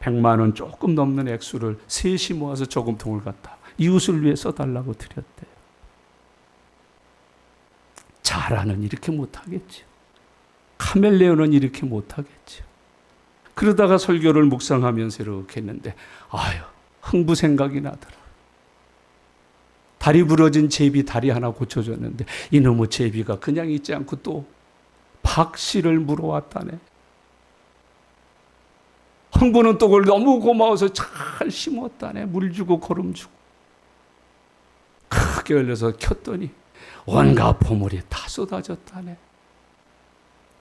100만 원 조금 넘는 액수를 셋이 모아서 저금통을 갖다 이웃을 위해 써달라고 드렸대요. 자라는 이렇게 못하겠죠. 카멜레온은 이렇게 못하겠죠. 그러다가 설교를 묵상하면서 이렇게 했는데 흥부 생각이 나더라. 다리 부러진 제비 다리 하나 고쳐줬는데 이놈의 제비가 그냥 있지 않고 또 박씨를 물어왔다네. 흥부는 또 그걸 너무 고마워서 잘 심었다네. 물 주고 거름 주고. 크게 열려서 켰더니 온갖 보물이 다 쏟아졌다네.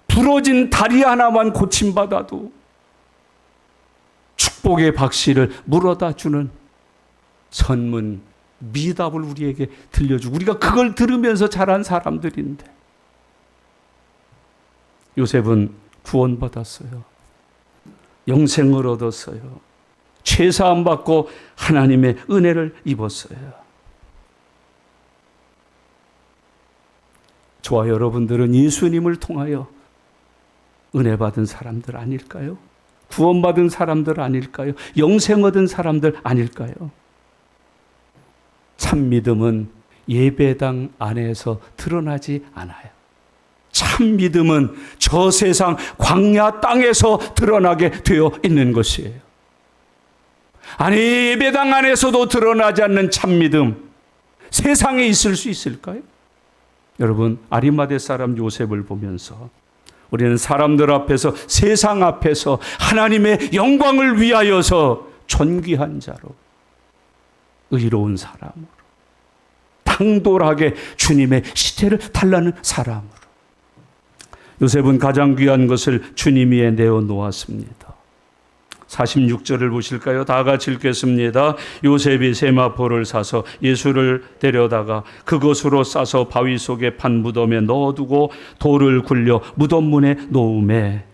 부러진 다리 하나만 고침받아도 축복의 박씨를 물어다 주는 선문 미답을 우리에게 들려주고 우리가 그걸 들으면서 자란 사람들인데 요셉은 구원받았어요. 영생을 얻었어요. 죄사함 받고 하나님의 은혜를 입었어요. 저와 여러분들은 예수님을 통하여 은혜 받은 사람들 아닐까요? 구원받은 사람들 아닐까요? 영생 얻은 사람들 아닐까요? 참 믿음은 예배당 안에서 드러나지 않아요. 참 믿음은 저 세상 광야 땅에서 드러나게 되어 있는 것이에요. 아니, 예배당 안에서도 드러나지 않는 참 믿음, 세상에 있을 수 있을까요? 여러분, 아리마대 사람 요셉을 보면서 우리는 사람들 앞에서, 세상 앞에서 하나님의 영광을 위하여서 존귀한 자로, 의로운 사람으로, 당돌하게 주님의 시체를 달라는 사람으로 요셉은 가장 귀한 것을 주님 위에 내어놓았습니다. 46절을 보실까요? 다 같이 읽겠습니다. 요셉이 세마포를 사서 예수를 데려다가 그것으로 싸서 바위 속에 판 무덤에 넣어두고 돌을 굴려 무덤 문에 놓음에.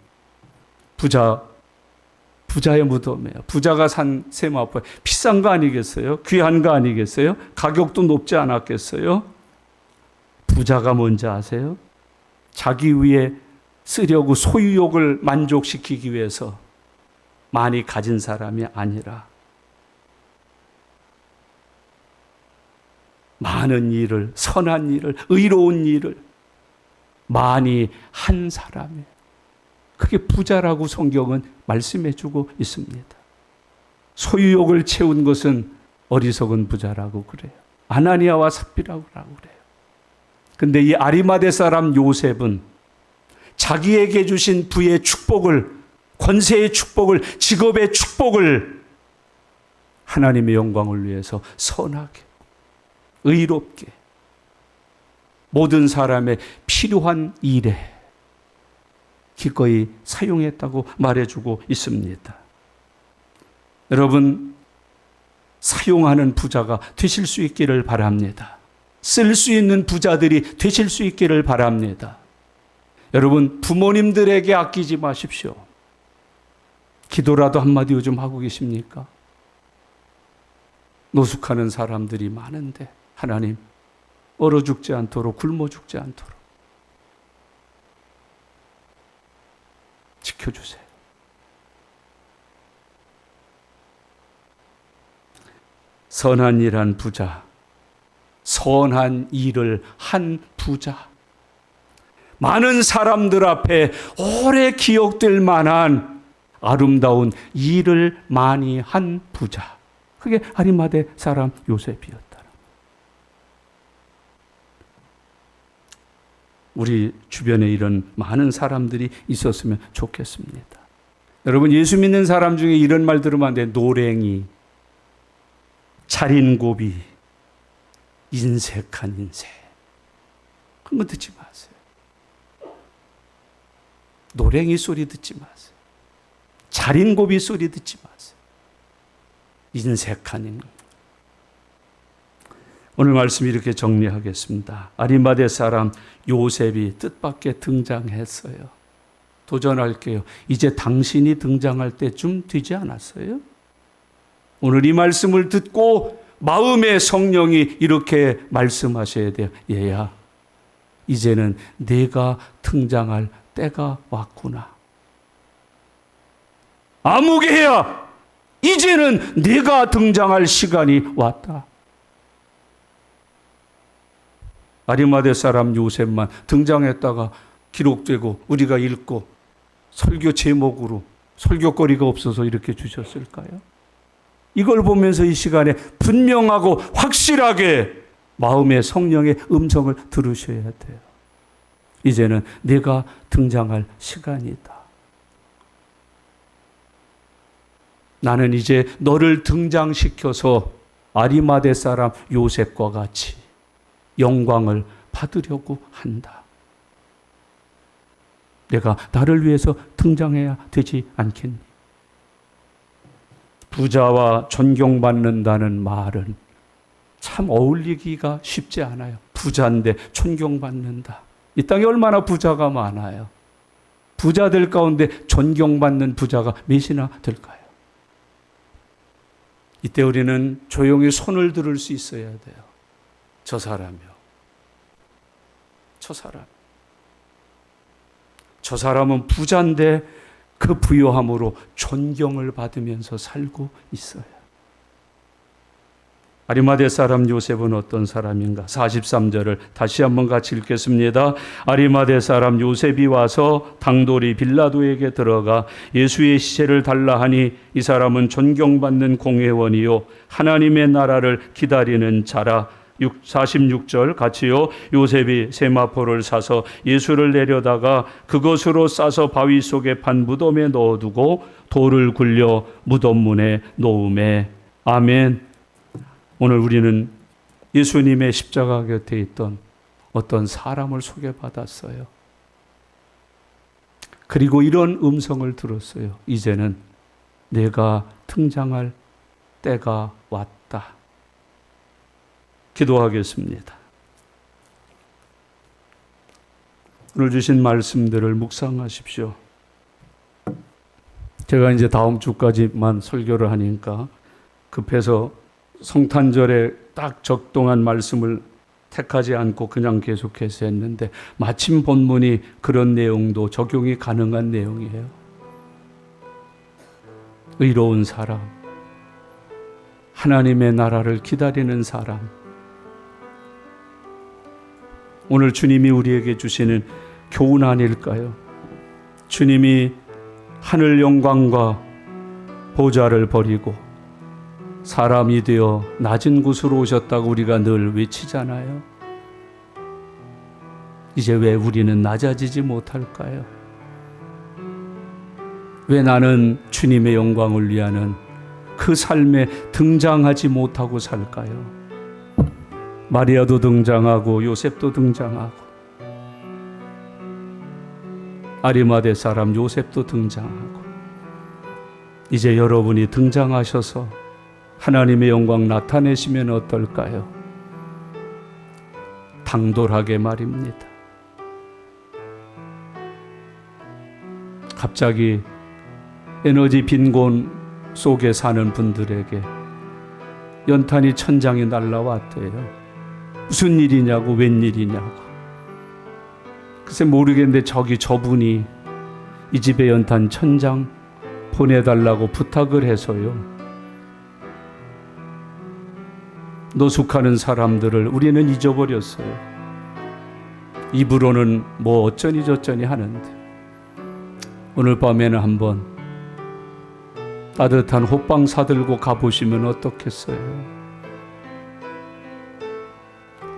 부자의 무덤이에요. 부자가 산 세마포, 비싼 거 아니겠어요? 귀한 거 아니겠어요? 가격도 높지 않았겠어요? 부자가 뭔지 아세요? 자기 위에 쓰려고 소유욕을 만족시키기 위해서 많이 가진 사람이 아니라 많은 일을, 선한 일을, 의로운 일을 많이 한 사람이에요. 그게 부자라고 성경은 말씀해주고 있습니다. 소유욕을 채운 것은 어리석은 부자라고 그래요. 아나니아와 삽비라고 그래요. 근데 이 아리마대 사람 요셉은 자기에게 주신 부의 축복을, 권세의 축복을, 직업의 축복을 하나님의 영광을 위해서 선하게, 의롭게, 모든 사람의 필요한 일에 기꺼이 사용했다고 말해주고 있습니다. 여러분, 사용하는 부자가 되실 수 있기를 바랍니다. 쓸 수 있는 부자들이 되실 수 있기를 바랍니다. 여러분, 부모님들에게 아끼지 마십시오. 기도라도 한마디 요즘 하고 계십니까? 노숙하는 사람들이 많은데 하나님, 얼어 죽지 않도록, 굶어 죽지 않도록 지켜주세요. 선한 일한 부자, 선한 일을 한 부자, 많은 사람들 앞에 오래 기억될 만한 아름다운 일을 많이 한 부자, 그게 아리마대 사람 요셉이었다. 우리 주변에 이런 많은 사람들이 있었으면 좋겠습니다. 여러분, 예수 믿는 사람 중에 이런 말 들으면 안 돼. 노랭이, 자린고비, 인색한 인생. 그런 거 듣지 마세요. 노랭이 소리 듣지 마세요. 자린고비 소리 듣지 마세요. 인색한 인생. 오늘 말씀 이렇게 정리하겠습니다. 아리마대 사람 요셉이 뜻밖의 등장했어요. 도전할게요. 이제 당신이 등장할 때쯤 되지 않았어요? 오늘 이 말씀을 듣고 마음의 성령이 이렇게 말씀하셔야 돼요. 얘야, 이제는 내가 등장할 때가 왔구나. 아무개야, 이제는 내가 등장할 시간이 왔다. 아리마대 사람 요셉만 등장했다가 기록되고 우리가 읽고 설교 제목으로 설교거리가 없어서 이렇게 주셨을까요? 이걸 보면서 이 시간에 분명하고 확실하게 마음의 성령의 음성을 들으셔야 돼요. 이제는 내가 등장할 시간이다. 나는 이제 너를 등장시켜서 아리마대 사람 요셉과 같이 영광을 받으려고 한다. 내가 나를 위해서 등장해야 되지 않겠니? 부자와 존경받는다는 말은 참 어울리기가 쉽지 않아요. 부자인데 존경받는다. 이 땅에 얼마나 부자가 많아요. 부자들 가운데 존경받는 부자가 몇이나 될까요? 이때 우리는 조용히 손을 들을 수 있어야 돼요. 저 사람이요. 저 사람은 부자인데 그 부요함으로 존경을 받으면서 살고 있어요. 아리마대 사람 요셉은 어떤 사람인가? 43절을 다시 한번 같이 읽겠습니다. 아리마대 사람 요셉이 와서 당돌이 빌라도에게 들어가 예수의 시체를 달라 하니 이 사람은 존경받는 공회원이요 하나님의 나라를 기다리는 자라. 46절 같이요. 요셉이 세마포를 사서 예수를 내려다가 그것으로 싸서 바위 속에 판 무덤에 넣어두고 돌을 굴려 무덤 문에 놓음에. 아멘. 오늘 우리는 예수님의 십자가 곁에 있던 어떤 사람을 소개받았어요. 그리고 이런 음성을 들었어요. 이제는 내가 등장할 때가 왔다. 기도하겠습니다. 오늘 주신 말씀들을 묵상하십시오. 제가 이제 다음 주까지만 설교를 하니까 급해서 성탄절에 딱 적동한 말씀을 택하지 않고 그냥 계속해서 했는데 마침 본문이 그런 내용도 적용이 가능한 내용이에요. 의로운 사람, 하나님의 나라를 기다리는 사람, 오늘 주님이 우리에게 주시는 교훈 아닐까요? 주님이 하늘 영광과 보좌를 버리고 사람이 되어 낮은 곳으로 오셨다고 우리가 늘 외치잖아요. 이제 왜 우리는 낮아지지 못할까요? 왜 나는 주님의 영광을 위하는 그 삶에 등장하지 못하고 살까요? 마리아도 등장하고 요셉도 등장하고 아리마대 사람 요셉도 등장하고 이제 여러분이 등장하셔서 하나님의 영광 나타내시면 어떨까요? 당돌하게 말입니다. 갑자기 에너지 빈곤 속에 사는 분들에게 연탄이 천장에 날라왔대요. 무슨 일이냐고, 웬일이냐고. 글쎄 모르겠는데 저분이 이 집에 연탄 천장 보내달라고 부탁을 해서요. 노숙하는 사람들을 우리는 잊어버렸어요. 입으로는 뭐 어쩌니 저쩌니 하는데 오늘 밤에는 한번 따뜻한 호빵 사들고 가보시면 어떻겠어요?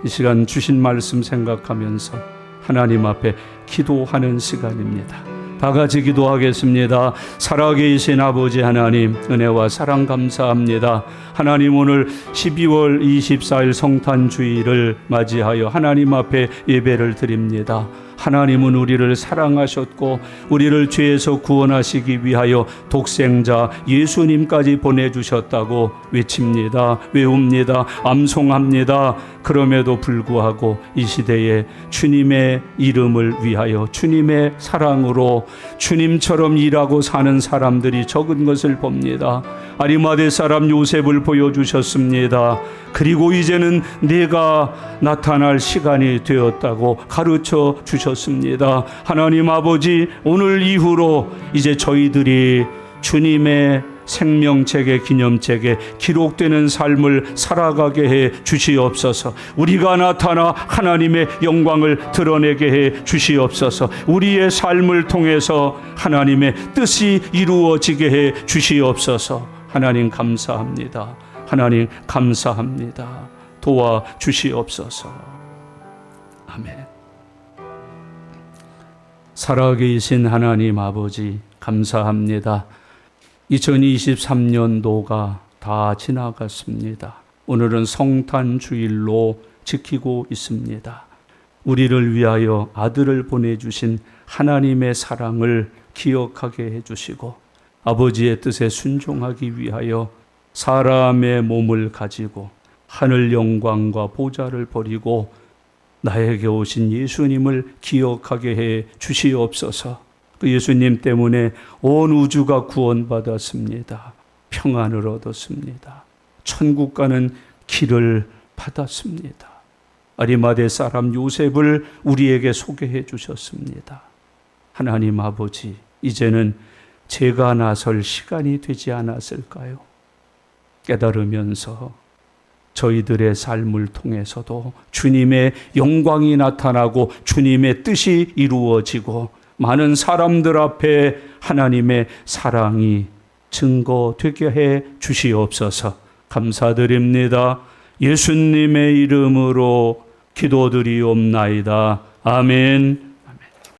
이 시간 주신 말씀 생각하면서 하나님 앞에 기도하는 시간입니다. 다 같이 기도하겠습니다. 살아계신 아버지 하나님, 은혜와 사랑 감사합니다. 하나님, 오늘 12월 24일 성탄주의를 맞이하여 하나님 앞에 예배를 드립니다. 하나님은 우리를 사랑하셨고 우리를 죄에서 구원하시기 위하여 독생자 예수님까지 보내주셨다고 외칩니다. 외웁니다. 암송합니다. 그럼에도 불구하고 이 시대에 주님의 이름을 위하여 주님의 사랑으로 주님처럼 일하고 사는 사람들이 적은 것을 봅니다. 아리마대 사람 요셉을 보여주셨습니다. 그리고 이제는 내가 나타날 시간이 되었다고 가르쳐 주셨습니다. 하나님 아버지, 오늘 이후로 이제 저희들이 주님의 생명책의 기념책에 기록되는 삶을 살아가게 해 주시옵소서. 우리가 나타나 하나님의 영광을 드러내게 해 주시옵소서. 우리의 삶을 통해서 하나님의 뜻이 이루어지게 해 주시옵소서. 하나님 감사합니다. 하나님 감사합니다. 도와 주시옵소서. 아멘. 살아계신 하나님 아버지 감사합니다. 2023년도가 다 지나갔습니다. 오늘은 성탄주일로 지키고 있습니다. 우리를 위하여 아들을 보내주신 하나님의 사랑을 기억하게 해주시고 아버지의 뜻에 순종하기 위하여 사람의 몸을 가지고 하늘 영광과 보좌를 버리고 나에게 오신 예수님을 기억하게 해 주시옵소서. 그 예수님 때문에 온 우주가 구원받았습니다. 평안을 얻었습니다. 천국 가는 길을 받았습니다. 아리마대 사람 요셉을 우리에게 소개해 주셨습니다. 하나님 아버지, 이제는 제가 나설 시간이 되지 않았을까요? 깨달으면서 저희들의 삶을 통해서도 주님의 영광이 나타나고 주님의 뜻이 이루어지고 많은 사람들 앞에 하나님의 사랑이 증거되게 해 주시옵소서. 감사드립니다. 예수님의 이름으로 기도드리옵나이다. 아멘.